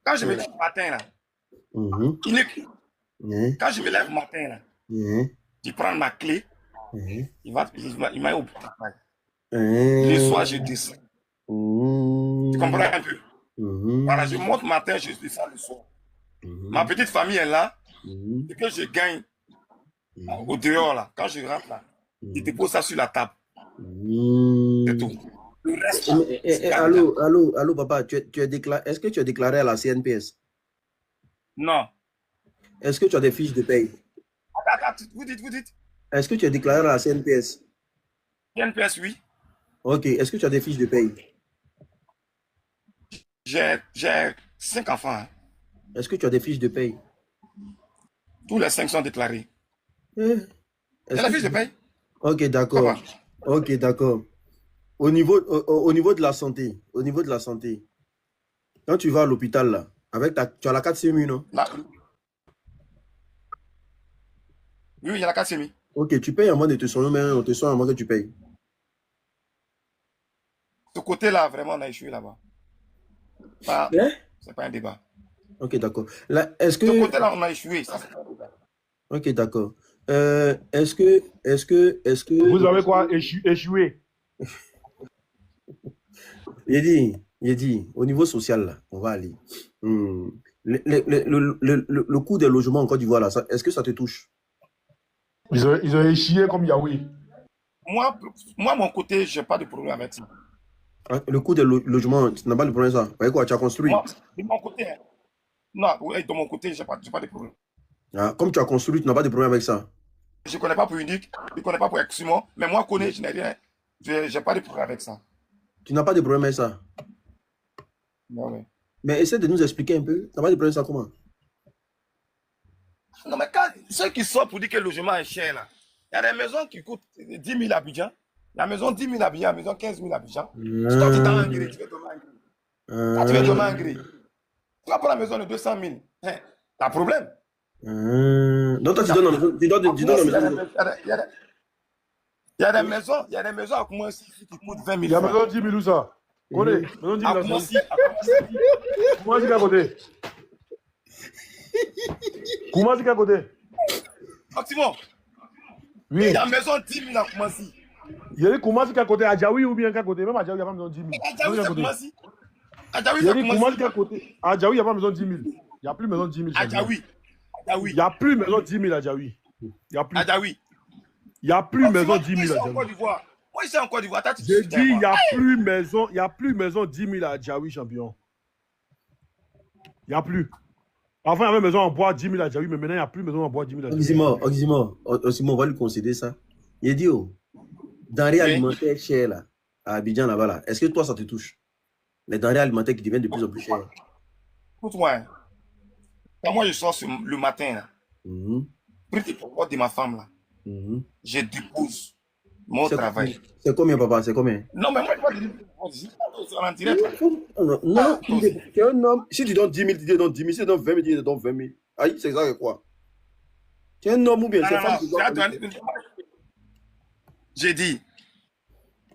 Quand je me lève matin là, quand je me lève matin là, tu prends ma clé, il m'a au travail. Le soir, je descends. Tu comprends un peu? Voilà, je monte matin, je descends le soir. Ma petite famille est là, et que je gagne au dehors là, quand je rentre là, je dépose ça sur la table. C'est tout. Le reste, allô, papa, est-ce que tu es déclaré à la CNPS? Non. Est-ce que tu as des fiches de paye? Attends, vous dites. Est-ce que tu es déclaré à la CNPS? CNPS, oui. Ok, est-ce que tu as des fiches de paye? J'ai 5 enfants. Hein. Est-ce que tu as des fiches de paye? Tous les 5 sont déclarés. C'est la fiche de paye? Ok, d'accord. Ok, d'accord. Au niveau de la santé, quand tu vas à l'hôpital là, tu as la 4 CMU, non? Oui, il y a la 4 CMU. Ok, tu payes avant de te soigner, mais on te soigne avant que tu payes. Ce côté-là, vraiment, on a échoué là-bas. C'est pas un débat. Ok, d'accord. Est-ce que... Ce côté-là, on a échoué. Ça, c'est pas un débat. Ok, d'accord. Est-ce que... Vous avez quoi échoué? Il dit, au niveau social, là, on va aller. Le coût des logements en Côte d'Ivoire, là, est-ce que ça te touche? Ils ont échoué comme Yahweh. Moi, mon côté, je n'ai pas de problème avec ça. Le coût des logements, tu n'as pas de problème ça. Voyez quoi, tu as construit. Moi, de mon côté, hein. Non, oui, de mon côté, je n'ai pas de problème. Ah, comme tu as construit, tu n'as pas de problème avec ça. Je ne connais pas pour Unique, je ne connais pas pour Eximo, mais moi, je connais, je n'ai rien. Je n'ai pas de problème avec ça. Tu n'as pas de problème avec ça. Non, oui. Mais essaie de nous expliquer un peu. Tu n'as pas de problème avec ça comment? Non, mais quand ceux qui sortent pour dire que le logement est cher, là, il y a des maisons qui coûtent 10 000 Abidjan. La maison 10 000 Abidjan, la maison 15 000 Abidjan. Si toi, tu t'en engrais, tu veux tomber en gré. Quand tu veux tomber en gré, tu vas prendre la maison de 200 000. Hein, t'as un problème. Donc toi, tu donnes la maison. Il y a des maisons à Koumassi qui coûtent 20 000. Il y a maison 10 000 où ça? Connais, maison 10 000 à Koumassi. Koumassi à côté. Koumassi à côté. Maximum. Oui. Il y a une maison 10 000 à Koumassi. Il y a des Koumassi à côté, à Djaoui ou bien à côté. Même à Djaoui, il n'y a pas maison 10 000. À Djaoui, c'est Koumassi. À Djaoui, Il y a c'est des Koumassi. Koumassi à côté. À Djaoui, il n'y a pas maison 10 000. Il n'y a plus maison 10 000. À Djaoui. Il n'y a plus maison 10 000 à Djaoui. Il n'y a plus. À Djaoui. Il n'y a plus maison 10 000 à Djaoui. Moi, ici en Côte d'Ivoire, j'ai dit, il n'y a plus maison 10 000 à Djaoui, champion. Il n'y a plus. Avant, il y avait maison en bois 10 000 à Djaoui, mais maintenant, il n'y a plus maison en bois 10 000 à Djaoui. Oxymore, on va lui concéder ça. Il dit, denrées alimentaires chères là, à Abidjan là-bas, là, est-ce que toi, ça te touche? Les denrées alimentaires qui deviennent de plus en plus chères. Écoute-moi, quand moi je sors le matin, là, petit pour de ma femme, là, je dépose mon travail. C'est combien, papa? C'est combien? Non, mais moi, je ne vais pas dire non, tu es un homme. Si tu donnes 10 000, tu donnes 10 000. Si tu donnes 20 000, tu donnes 20 000. Aïe, c'est ça que quoi? Tu es un homme ou bien c'est femme? J'ai dit,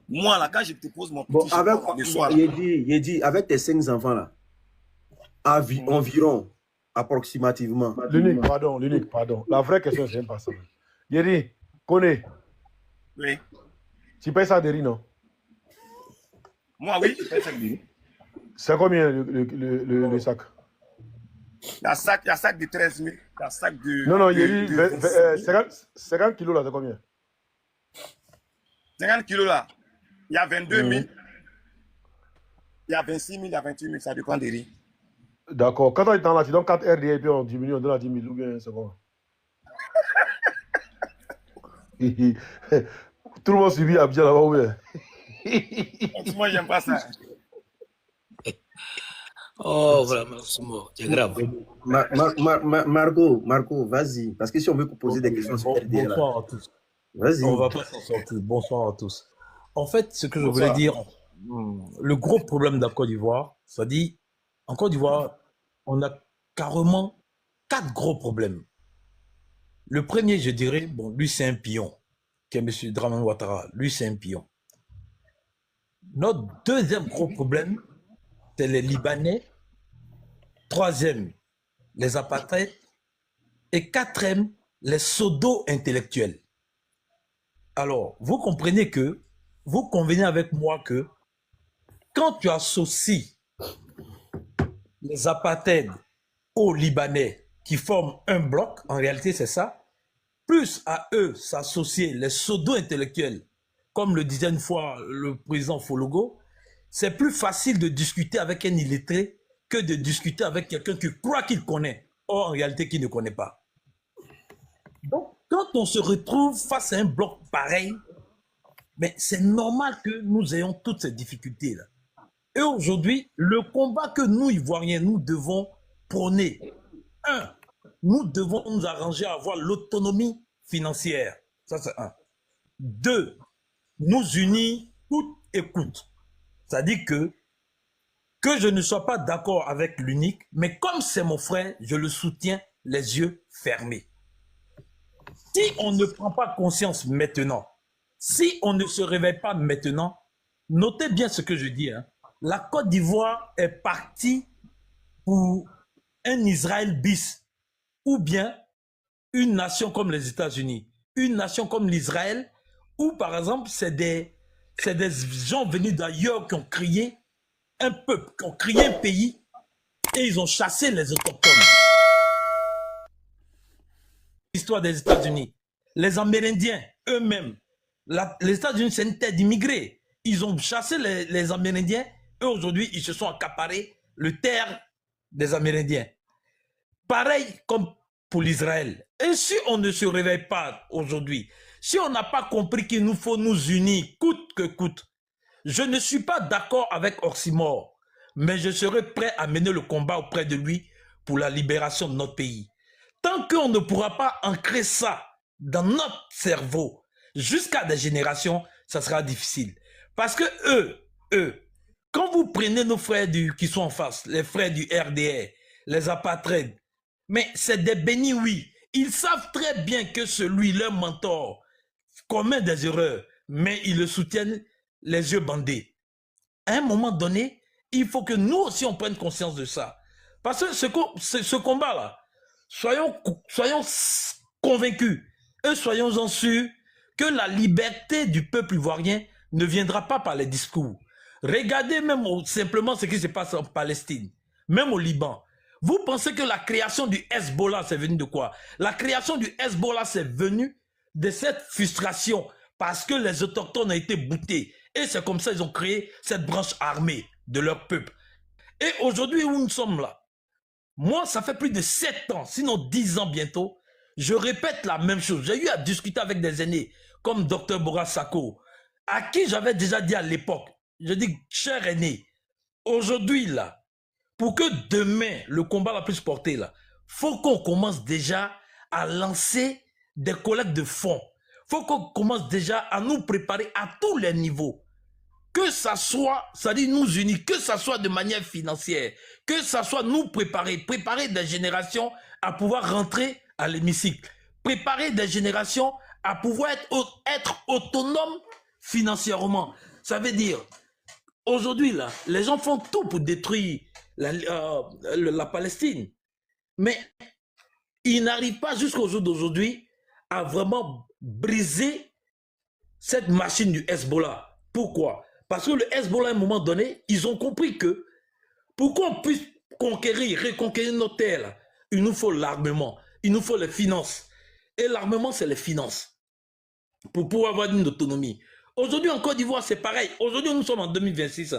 moi, là, quand je te pose mon petit le soir, il dit, avec tes 5 enfants, là, environ, approximativement. L'unique, pardon. La vraie question, c'est pas ça. Il dit, connais. Oui. Tu payes ça de riz, non? Moi, oui, je paye ça de riz. C'est combien le sac? Il y a un sac de 13 000. Il y a un sac de. Non, il dit 50 kilos là, c'est combien? 50 kilos là, il y a 22 000. Il y a 26 000, il y a 28 000, ça dépend des riz. D'accord. Quand tu es là, tu donnes 4 RDA et puis on diminue, on donne à 10 000 ou bien c'est bon. Tout le monde subit Abidjan là-bas ou bien? Moi, j'aime pas ça. Oh, vraiment, c'est grave. Marco, vas-y. Parce que si on veut poser des questions sur RDA, bonsoir à tous. Vas-y. On va pas s'en sortir. Bonsoir à tous. En fait, ce que je voulais dire, le gros problème de la Côte d'Ivoire, c'est-à-dire, en Côte d'Ivoire, on a carrément 4 gros problèmes. Le premier, je dirais, bon, lui, c'est un pion, qui est M. Dramane Ouattara. Lui, c'est un pion. Notre deuxième gros problème, c'est les Libanais. Troisième, les apartheids. Et quatrième, les pseudo-intellectuels. Alors, vous comprenez que, vous convenez avec moi que, quand tu associes les apartheids aux Libanais qui forment un bloc, en réalité c'est ça, plus à eux s'associer les pseudo-intellectuels, comme le disait une fois le président Fologo, c'est plus facile de discuter avec un illettré que de discuter avec quelqu'un qui croit qu'il connaît, or en réalité qu'il ne connaît pas. Donc, quand on se retrouve face à un bloc pareil, mais c'est normal que nous ayons toutes ces difficultés-là. Et aujourd'hui, le combat que nous, Ivoiriens, nous devons prôner, un, nous devons nous arranger à avoir l'autonomie financière. Ça, c'est un. Deux, nous unir coûte et coûte. C'est-à-dire que je ne sois pas d'accord avec l'unique, mais comme c'est mon frère, je le soutiens les yeux fermés. Si on ne prend pas conscience maintenant, si on ne se réveille pas maintenant, notez bien ce que je dis, hein. La Côte d'Ivoire est partie pour un Israël bis, ou bien une nation comme les États-Unis, une nation comme l'Israël, où par exemple c'est des gens venus d'ailleurs qui ont créé un peuple, qui ont créé un pays, et ils ont chassé les autochtones. L'histoire des États-Unis, les Amérindiens eux-mêmes, les États-Unis c'est une terre d'immigrés. ils ont chassé les Amérindiens et aujourd'hui, ils se sont accaparés le terre des Amérindiens. Pareil comme pour l'Israël. Et si on ne se réveille pas aujourd'hui, si on n'a pas compris qu'il nous faut nous unir, coûte que coûte, je ne suis pas d'accord avec Orsimor, mais je serai prêt à mener le combat auprès de lui pour la libération de notre pays. Tant qu'on ne pourra pas ancrer ça dans notre cerveau, jusqu'à des générations, ça sera difficile. Parce que eux, quand vous prenez nos frères qui sont en face, les frères du RDR, les apatrides, mais c'est des bénis, oui. Ils savent très bien que celui, leur mentor, commet des erreurs, mais ils le soutiennent les yeux bandés. À un moment donné, il faut que nous aussi on prenne conscience de ça. Parce que ce combat-là, soyons convaincus et soyons-en sûrs que la liberté du peuple ivoirien ne viendra pas par les discours. Regardez même simplement ce qui se passe en Palestine, même au Liban. Vous pensez que la création du Hezbollah, c'est venu de quoi? La création du Hezbollah, c'est venu de cette frustration parce que les autochtones ont été boutés. Et c'est comme ça qu'ils ont créé cette branche armée de leur peuple. Et aujourd'hui où nous sommes là, moi, ça fait plus de 7 ans, sinon 10 ans bientôt, je répète la même chose. J'ai eu à discuter avec des aînés comme Dr Boras Sako, à qui j'avais déjà dit à l'époque, je dis, cher aîné, aujourd'hui là, pour que demain, le combat va plus se porter là, faut qu'on commence déjà à lancer des collectes de fonds. Faut qu'on commence déjà à nous préparer à tous les niveaux. Que ça soit, c'est-à-dire nous unir, que ça soit de manière financière, que ça soit nous préparer des générations à pouvoir rentrer à l'hémicycle, préparer des générations à pouvoir être autonomes financièrement. Ça veut dire, aujourd'hui là, les gens font tout pour détruire la Palestine. Mais ils n'arrivent pas jusqu'au jour d'aujourd'hui à vraiment briser cette machine du Hezbollah. Pourquoi? Parce que le Hezbollah, à un moment donné, ils ont compris que pour qu'on puisse reconquérir nos terres, il nous faut l'armement, il nous faut les finances. Et l'armement, c'est les finances. Pour pouvoir avoir une autonomie. Aujourd'hui, en Côte d'Ivoire, c'est pareil. Aujourd'hui, nous sommes en 2026.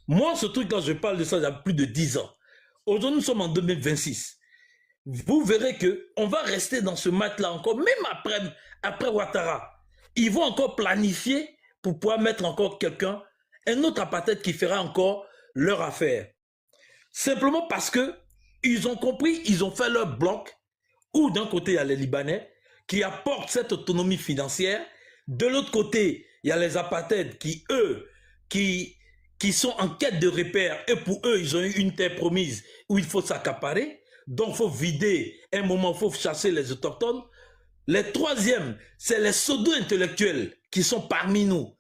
Moi, ce truc-là, je parle de ça il y a plus de 10 ans. Aujourd'hui, nous sommes en 2026. Vous verrez qu'on va rester dans ce match-là encore, même après Ouattara. Ils vont encore planifier pour pouvoir mettre encore quelqu'un, un autre apartheid qui fera encore leur affaire. Simplement parce que ils ont compris, ils ont fait leur bloc, où d'un côté, il y a les Libanais qui apportent cette autonomie financière. De l'autre côté, il y a les apartheids qui, eux, qui sont en quête de repères. Et pour eux, ils ont eu une terre promise où il faut s'accaparer. Donc, il faut vider. À un moment, il faut chasser les autochtones. Les troisièmes, c'est les pseudo-intellectuels qui sont parmi nous.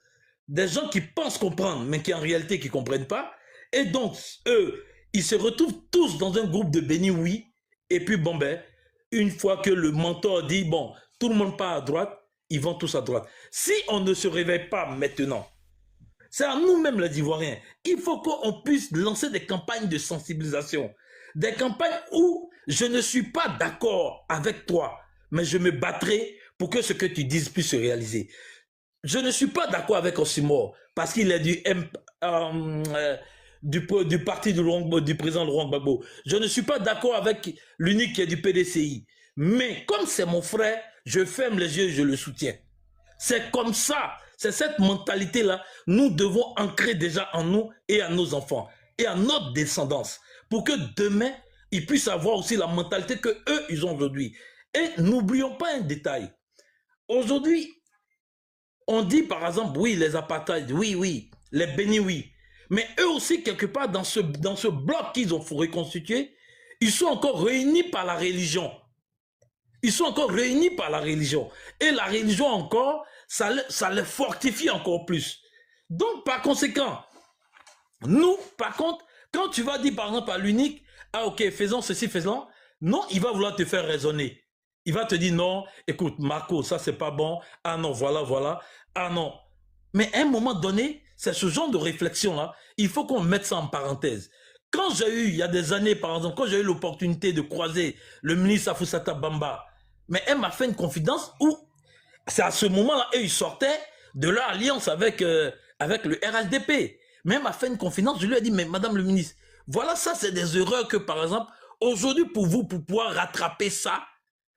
Des gens qui pensent comprendre, mais qui en réalité ne comprennent pas. Et donc, eux, ils se retrouvent tous dans un groupe de béni oui. Et puis, bon ben, une fois que le mentor dit, bon, tout le monde part à droite, ils vont tous à droite. Si on ne se réveille pas maintenant, c'est à nous-mêmes les Ivoiriens. Il faut qu'on puisse lancer des campagnes de sensibilisation. Des campagnes où je ne suis pas d'accord avec toi, mais je me battrai pour que ce que tu dises puisse se réaliser. Je ne suis pas d'accord avec Orsimor parce qu'il est du parti du président Laurent Gbagbo. Je ne suis pas d'accord avec l'unique qui est du PDCI. Mais comme c'est mon frère, je ferme les yeux et je le soutiens. C'est comme ça, c'est cette mentalité-là, nous devons ancrer déjà en nous et à nos enfants et à notre descendance pour que demain, ils puissent avoir aussi la mentalité que eux ils ont aujourd'hui. Et n'oublions pas un détail. Aujourd'hui, on dit par exemple, oui, les apartheids, oui, les bénis, oui. Mais eux aussi, quelque part, dans ce bloc qu'ils ont reconstitué, ils sont encore réunis par la religion. Ils sont encore réunis par la religion. Et la religion encore, ça les fortifie encore plus. Donc, par conséquent, nous, par contre, quand tu vas dire par exemple à l'unique, ah ok, faisons ceci, faisons, non, il va vouloir te faire raisonner. Il va te dire non, écoute, Marco, ça c'est pas bon. Ah non, voilà. Ah non. Mais à un moment donné, c'est ce genre de réflexion-là, il faut qu'on mette ça en parenthèse. Quand j'ai eu, il y a des années, par exemple, quand j'ai eu l'opportunité de croiser le ministre Afoussata Bamba, mais elle m'a fait une confidence où, c'est à ce moment-là, eux, ils sortaient de leur alliance avec avec le RHDP. Même à fait une confidence, je lui ai dit, mais Madame le ministre, voilà, ça, c'est des erreurs que, par exemple, aujourd'hui, pour vous, pour pouvoir rattraper ça,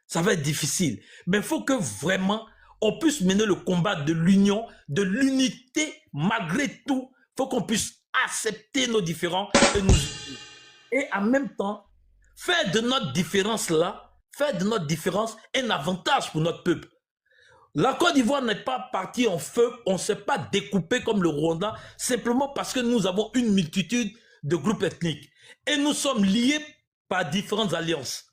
ça va être difficile. Mais il faut que vraiment, on puisse mener le combat de l'union, de l'unité, malgré tout. Il faut qu'on puisse accepter nos différends et en même temps, faire de notre différence-là, faire de notre différence un avantage pour notre peuple. La Côte d'Ivoire n'est pas partie en feu, on ne s'est pas découpé comme le Rwanda, simplement parce que nous avons une multitude de groupes ethniques. Et nous sommes liés par différentes alliances.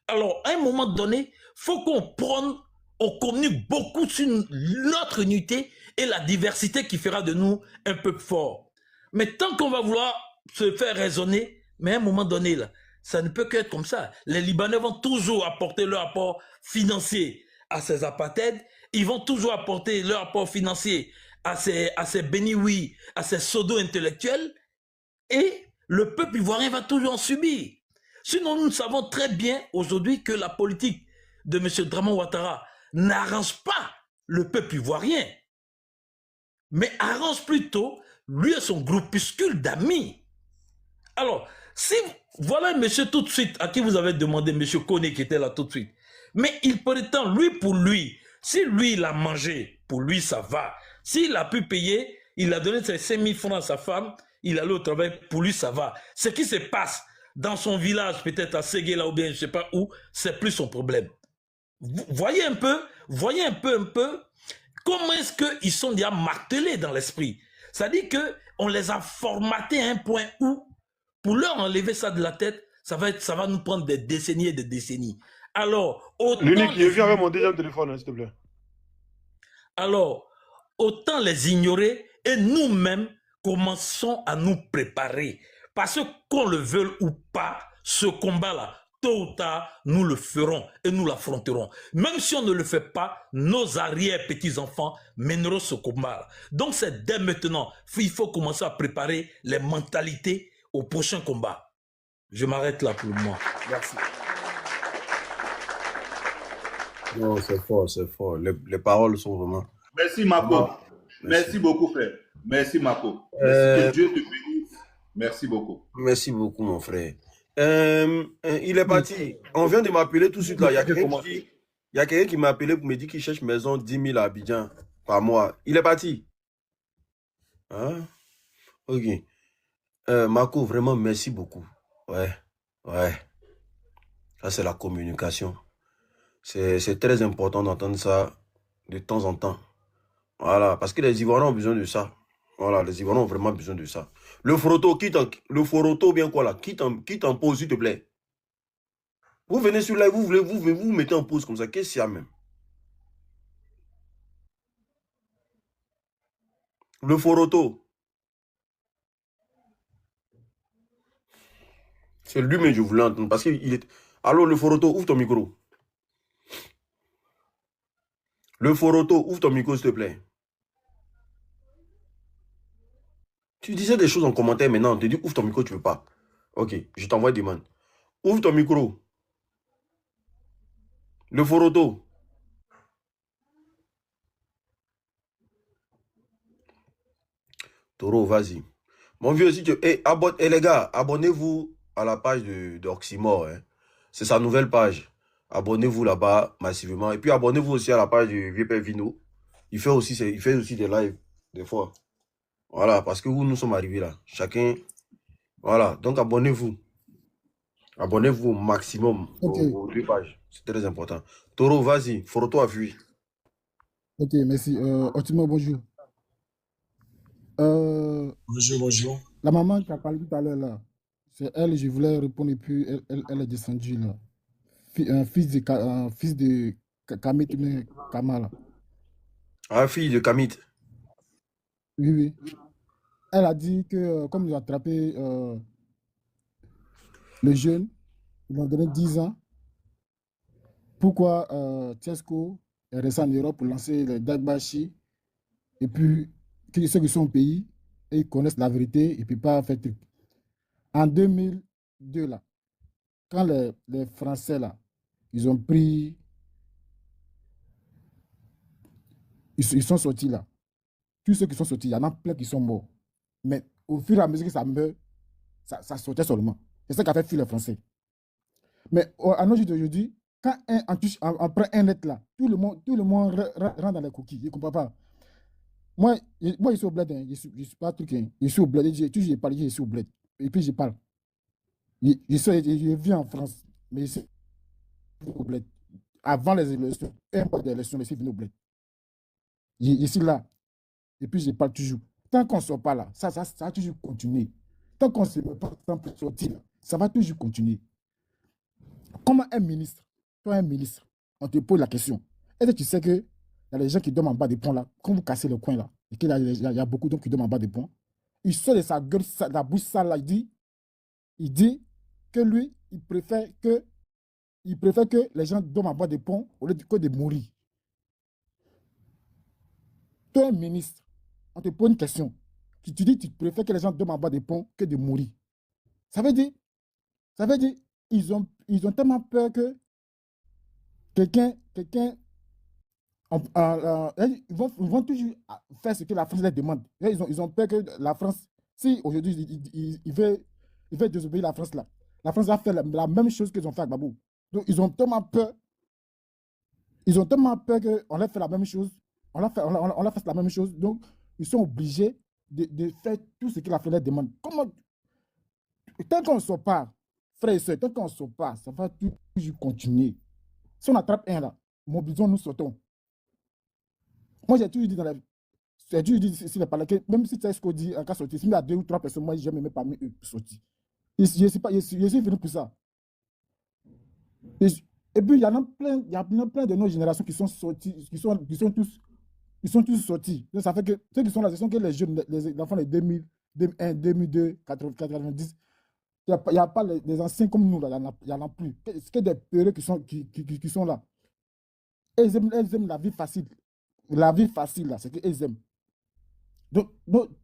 Alors, à un moment donné, il faut qu'on prenne, on communique beaucoup sur notre unité et la diversité qui fera de nous un peuple fort. Mais tant qu'on va vouloir se faire raisonner, mais à un moment donné, là, ça ne peut qu'être comme ça. Les Libanais vont toujours apporter leur apport financier à ces apartheids, ils vont toujours apporter leur apport financier à ces béni-oui, à ces pseudo-intellectuels, et le peuple ivoirien va toujours en subir. Sinon, nous savons très bien aujourd'hui que la politique de M. Draman Ouattara n'arrange pas le peuple ivoirien, mais arrange plutôt lui et son groupuscule d'amis. Alors, si voilà monsieur tout de suite, à qui vous avez demandé, monsieur Koné qui était là tout de suite, mais il prétend, lui pour lui, si lui il a mangé, pour lui ça va. S'il a pu payer, il a donné ses 5 000 francs à sa femme, il allait au travail, pour lui ça va. Ce qui se passe dans son village, peut-être à Séguéla ou bien je ne sais pas où, c'est plus son problème. Voyez un peu comment est-ce qu'ils sont déjà martelés dans l'esprit. C'est-à-dire qu'on les a formatés à un point où, pour leur enlever ça de la tête, ça va nous prendre des décennies et des décennies. Alors, autant... L'unique, je viens avec mon deuxième téléphone, hein, s'il te plaît. Alors, autant les ignorer et nous-mêmes commençons à nous préparer. Parce qu'on le veuille ou pas, ce combat-là, tôt ou tard, nous le ferons et nous l'affronterons. Même si on ne le fait pas, nos arrière-petits-enfants mèneront ce combat-là. Donc c'est dès maintenant, il faut commencer à préparer les mentalités au prochain combat. Je m'arrête là pour le moment. Merci. Non, c'est fort, c'est fort. Les paroles sont vraiment... Merci Marco. Merci beaucoup frère. Merci Marco. Merci, que Dieu te bénisse. Merci beaucoup. Merci beaucoup mon frère. Il est parti. On vient de m'appeler tout de suite là. Il y a quelqu'un qui m'a appelé pour me dire qu'il cherche maison 10 000 à Abidjan par mois. Il est parti. Hein? Ok. Marco, vraiment merci beaucoup. Ouais. Ça c'est la communication. C'est très important d'entendre ça de temps en temps. Voilà, parce que les Ivoiriens ont besoin de ça. Voilà, les Ivoiriens ont vraiment besoin de ça. Le Foroto, le Foroto, bien quoi là, quitte en pause, s'il te plaît. Vous venez sur live, vous mettez en pause comme ça. Qu'est-ce qu'il y a même? Le Foroto. C'est lui, mais je voulais entendre. Parce qu'il est... Alors, le Foroto, ouvre ton micro. Le Foroto, ouvre ton micro, s'il te plaît. Tu disais des choses en commentaire maintenant. On te dit, ouvre ton micro, tu ne veux pas. Ok, je t'envoie des demandes. Ouvre ton micro. Le Foroto. Toro, vas-y. Mon vieux, si tu... Hey, les gars, abonnez-vous à la page d'Oxymore. Hein. C'est sa nouvelle page. Abonnez-vous là-bas massivement. Et puis abonnez-vous aussi à la page du Vieux Père Vino. Il fait aussi des lives, des fois. Voilà, parce que où nous sommes arrivés là. Chacun... Voilà, donc abonnez-vous. Abonnez-vous au maximum aux 2 pages. C'est très important. Toro, vas-y. Foroto a fui. Ok, merci. Oxymore, bonjour. Bonjour. La maman qui a parlé tout à l'heure là, c'est elle, je voulais répondre et puis elle est descendue là. Un fils de Kamit Kamala. Ah, fille de Kamit. Oui. Elle a dit que comme ils ont attrapé le jeune, ils lui ont donné 10 ans. Pourquoi Tchesco est resté en Europe pour lancer les Dagbashi et puis ceux qui sont au pays et ils connaissent la vérité, ils ne peuvent pas faire truc. En 2002, là, quand les Français, là, ils ont pris... Ils sont sortis là. tous ceux qui sont sortis, il y en a plein qui sont morts. Mais au fur et à mesure que ça meurt, ça sortait seulement. C'est ça qui a fait fuir les Français. Mais à nos jours d'aujourd'hui, quand on prend un net là, tout le monde rentre dans les coquilles. Je ne comprends pas. Moi, je suis au bled, hein. Je suis pas truc, hein. Je suis au bled. Je parle, je suis au bled. Et puis je parle. Je vis en France, mais je suis au bled. Avant les élections, un mois d'élection, je suis venu au bled. Je suis là. Et puis je parle toujours. Tant qu'on ne sort pas là, ça va toujours continuer. Tant qu'on ne se met pas pour sortir, ça va toujours continuer. Comment un ministre, toi un ministre, on te pose la question. Est-ce que tu sais qu'il y a des gens qui dorment en bas des ponts là, quand vous cassez le coin là, et qu'il y a beaucoup d'hommes qui dorment en bas des ponts, il sort de sa gueule, la bouche sale là, il dit que lui, il préfère que les gens dorment en bas des ponts au lieu que de mourir. Toi un ministre, on te pose une question. Tu dis que tu préfères que les gens dorment en bas des ponts que de mourir. Ça veut dire, ils ont tellement peur que quelqu'un, ils vont toujours faire ce que la France leur demande. Ils ont peur que la France, si aujourd'hui ils veulent désobéir la France là, la France va faire la même chose qu'ils ont fait avec Babou. Donc ils ont tellement peur qu'on leur fait la même chose, on leur fasse la même chose, donc ils sont obligés de faire tout ce que la France leur demande. Tant qu'on ne sort pas, frères et sœurs, tant qu'on ne sort pas, ça va toujours continuer. Si on attrape un là, mobilisons, nous sortons. Moi, j'ai toujours dit sur les palais que même si tu sais ce qu'on dit en cas sorti, s'il y a 2 ou 3 personnes, moi, je ne me mets parmi eux sortir. Je suis venu pour ça. Et puis, il y a plein de nos générations qui sont sortis, qui sont tous sortis. Donc, ça fait que ceux qui sont là, ce sont que les jeunes, les enfants de 2000, 2001, 2002, 90. Il n'y a pas les anciens comme nous, là, il n'y en a plus. C'est que des périodes qui sont là. Elles aiment la vie facile. La vie facile, là, c'est qu'ils aiment. Donc,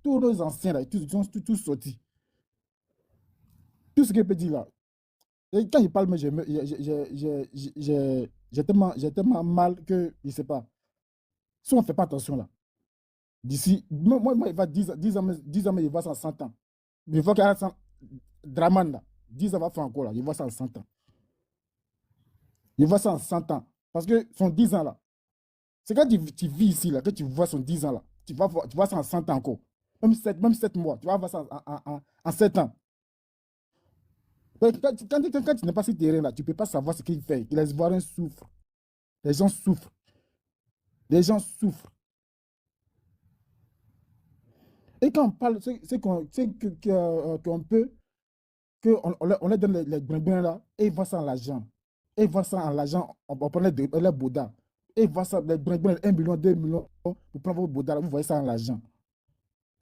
tous nos anciens, là, ils sont tous sortis. Tout ce que je peux dire là. Et quand il parle, j'ai tellement mal que, je ne sais pas. Si on ne fait pas attention là, d'ici, moi, il va 10 ans, mais il va ça en 100 ans. Mais il faut qu'il y ait Draman là, 10 ans va faire encore là, il voit ça en 100 ans. Il voit ça en 100 ans. Parce que son 10 ans là, c'est quand tu vis ici là, que tu vois son 10 ans là, tu vois ça en 100 ans encore. Même 7 mois, tu vas voir ça en 7 ans. Quand tu n'es pas sur le terrain là, tu ne peux pas savoir ce qu'il fait. Les Ivoiriens souffrent. Les gens souffrent. Les gens souffrent. Et quand on parle, c'est qu'on peut, on leur donne les brinbins là, et ils voient ça en l'argent. Et ils voient ça en l'argent, on prend les bouddhas. Et ils voient ça, les brinbins, 1 million, 2 millions, pour prendre vos bouddhas, vous voyez ça en l'argent.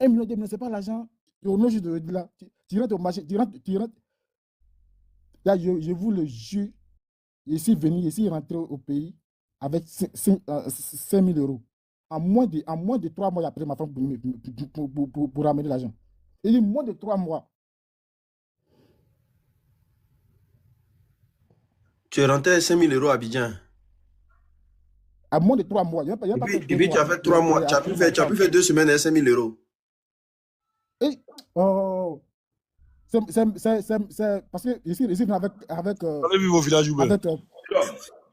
1 million, 2 millions, ce n'est pas l'argent. Au nom de là, tu rentres au marché, tu rentres. Là, je vous le jure, je suis rentré au pays avec 5 000 euros. En moins de 3 mois, après ma femme pour ramener l'argent. Il dit moins de 3 mois. Tu es rentré 5 000 euros à Abidjan. À moins de 3 mois. Et puis tu as fait 3 mois. Tu as pu faire 2 semaines à 5 000 euros. Et, c'est parce que ici avec vous avez vu vos villages où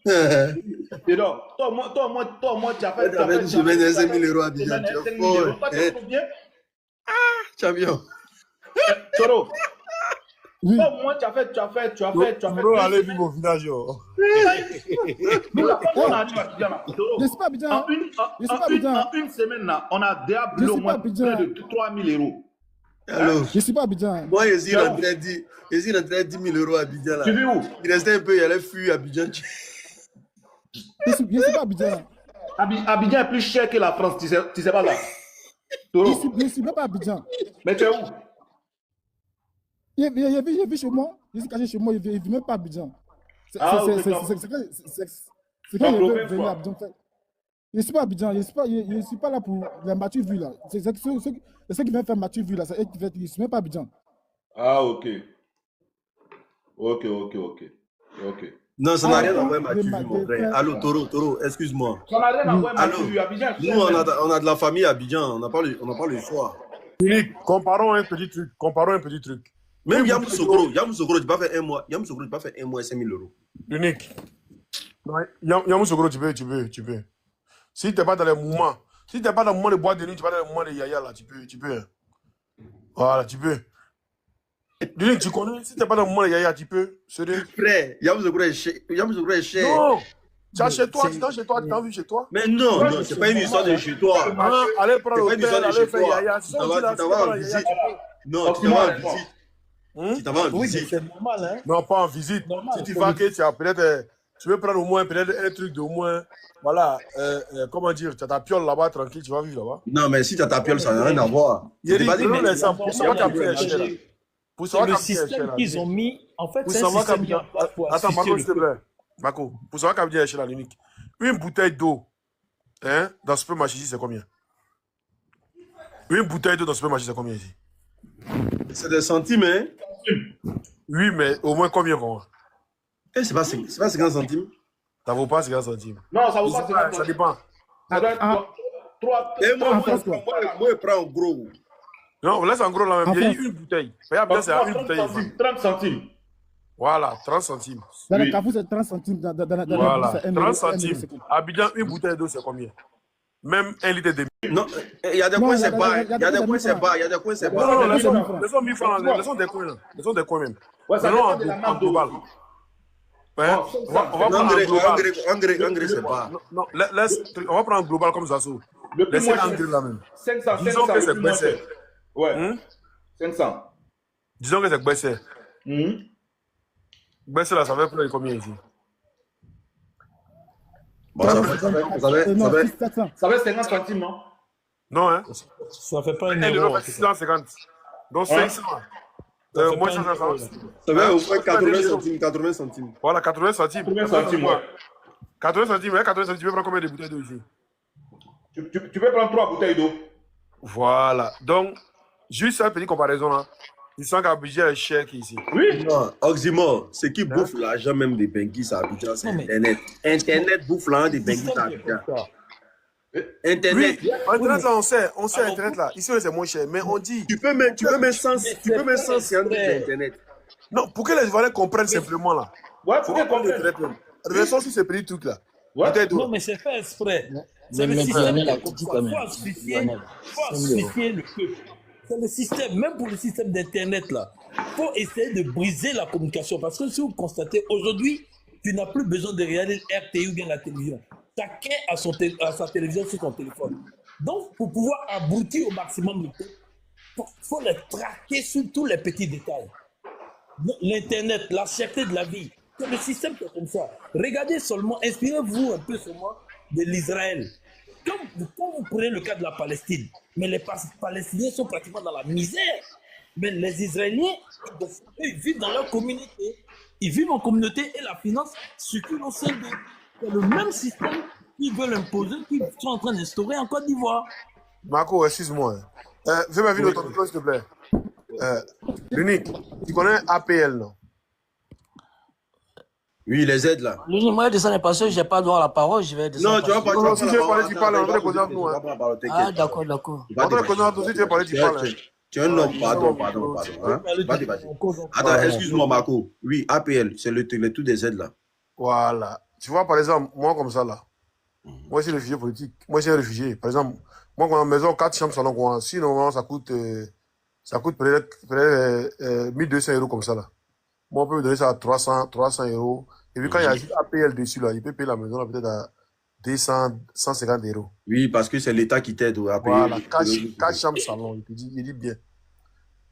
Et donc, toi, tu as fait. Tu as fait 2 semaines à 5 000 euros à Abidjan. Tu es fort. Champion. Toro. Oui. Moi, tu as fait. Toro, allez vivre au village. Je suis pas Abidjan. En une semaine, là, on a déjà brûlé au moins près de 3 000 euros. Alors, je suis pas Abidjan. Moi, je suis rentré à 10 000 euros à Abidjan. Là. Tu vis où? Il restait un peu, il allait fuir Abidjan. Je suis pas Abidjan. Abidjan est plus cher que la France, tu sais pas là. Je suis même pas Abidjan. Mais tu es où? Je vis chez moi. Je suis caché chez moi. Je ne vis même pas Abidjan. C'est quand je veux venir à Abidjan. Je ne suis pas Abidjan. Je ne suis pas là pour la mature vue là. C'est ceux qui viennent faire mature vue là. Je ne suis même pas Abidjan. Ah, ok. Ok. Je Non, ça n'a rien à voir avec Mathieu, mon frère. Allô, Toro, excuse-moi. Ça n'a rien à voir avec Allô, Mathieu, Abidjan. nous, on a de la famille à Abidjan, on n'a pas le choix. Unique, comparons un petit truc. Même Yamoussoukro, tu n'as pas fait un mois. Yamoussoukro, tu n'as pas fait un mois 5 000 euros. Unique. Yamoussoukro, tu peux. Si tu n'es pas dans les mouvements, si tu n'es pas dans le moment de boîte de nuit, tu n'es pas dans le moment de yaya, là, tu peux. Voilà, tu peux. Unique, tu connais, si tu n'es pas dans le moment de yaya, tu peux. Frère, Yamoussoukro est cher. Non. Tu as chez toi, tu as vu chez toi. Mais non, c'est pas une histoire de chez toi. Allez prendre l'hôtel, allez faire yaya. Tu t'en vas en visite. Non, tu t'en vas en visite. Tu t'en vas en visite. C'est normal, hein? Non, pas en visite. Si tu vas que tu as peut-être, tu veux prendre au moins peut-être un truc de au moins, voilà, comment dire, tu as ta piole là-bas tranquille, tu vas vivre là-bas. Non, mais si tu as ta piole, ça n'a rien à voir. Pour savoir qu'à bien cher là. Pour savoir le système qu'ils ont mis, en fait, c'est un système qui a pour Attends, Marco, s'il te assister plaît. Marco, pour savoir qu'à bien cher là, l'unique. Une bouteille d'eau, hein, dans ce supermarché ici, c'est combien? Une bouteille d'eau dans ce supermarché, c'est combien ici? C'est des centimes, hein? Oui, mais au moins combien qu'on a? C'est pas 50 centimes? Ça vaut pas 50 centimes. Non, ça vaut pas 50 centimes. Ça dépend. Ça doit être 3. Et moi, je prends en gros. Non, laisse en gros là même. Il y a une bouteille. Regarde bien, c'est une bouteille. 30 centimes. Voilà, 30 centimes. Dans le Carrefour, c'est 30 centimes. Voilà, 30 centimes. Abidjan, une bouteille d'eau, c'est combien? Même 1 litre de demi. Non, il y a des coins, c'est pas. Il y a des coins, c'est pas. Non, laissons 1000 francs. Laissons des coins là. Laissons des coins même. Ouais, ça non, dépend de la en marque d'eau. global. Ouais, on va prendre en global. Engrais, c'est pas. Non, on va prendre en global comme ça. Le plus Laissez moins engrais là même. 500. Disons que c'est baissé. Ouais. 500. Disons que c'est baissé. Baissé là, ça va prendre combien ici? Bon, ça va 50 centimes, non? Non, hein? Ça fait pas un 1 euro. euro, 650. Donc 500. Moi, 500. Ça va au moins 80 centimes. Voilà, 80 centimes. 80 centimes, ouais. 80 centimes, ouais, 80 centimes, tu peux prendre combien de bouteilles d'eau ici? Tu peux prendre 3 bouteilles d'eau. Voilà. Donc, juste une petite comparaison là. Tu sens qu'Abidjan est cher qu'ici. Oui. Non, Oxymore, ce qui bouffe l'argent même des Benguis à Abidjan, c'est Internet. Internet bouffe l'argent des Benguis à Abidjan. Internet. Oui, Internet là, on sait Internet là. Ici, c'est moins cher, mais on dit. Tu peux mettre 100 Internet. Non, pour que les Ivoiriens comprennent simplement là. Ouais, pour qu'ils comprennent. De toute façon, si c'est petit truc là. Ouais. Non, mais c'est fait exprès. C'est le système. Il faut asphyxier le peuple. C'est le système, même pour le système d'Internet là. Il faut essayer de briser la communication. Parce que si vous constatez, aujourd'hui, tu n'as plus besoin de regarder RTI ou bien la télévision. Chacun a sa télévision sur son téléphone. Donc, pour pouvoir aboutir au maximum de peuple, il faut les traquer sur tous les petits détails. L'Internet, la cherté de la vie. C'est le système qui est comme ça. Regardez seulement, inspirez-vous un peu seulement de l'Israël. Quand vous prenez le cas de la Palestine, mais les Palestiniens sont pratiquement dans la misère. Mais les Israéliens, eux, ils vivent dans leur communauté. Ils vivent en communauté et la finance circule au sein d'eux. C'est le même système qu'ils veulent imposer, qu'ils sont en train d'instaurer en Côte d'Ivoire. Marco, excuse-moi. Fais ma vidéo, s'il te plaît. L'unique, tu connais APL, non? Oui, les aides là. L'unique moyen de ça n'est pas sûr, je n'ai pas droit à la parole, je vais descendre. Non, tu vas pas. Non, si tu veux parler, tu parles. On va causer entre nous. Ah, d'accord. On va causer entre nous, si tu veux parler, tu parles. Tu es un homme, pardon. Attends, excuse-moi, Marco. Oui, APL, c'est le tout des aides là. Voilà. Tu vois, par exemple, moi comme ça là. Moi, je suis réfugié politique. Moi, je suis un réfugié. Par exemple, moi, quand on a une maison, 4 chambres, salon, quoi. Si, normalement, ça coûte peut-être 1200 euros comme ça là. Moi, on peut me donner ça à 300 euros. Et puis, quand il y a juste APL dessus, là, il peut payer la maison là, peut-être à 200, 150 euros. Oui, parce que c'est l'État qui t'aide à payer. Voilà, 4 chambres salon, il dit bien.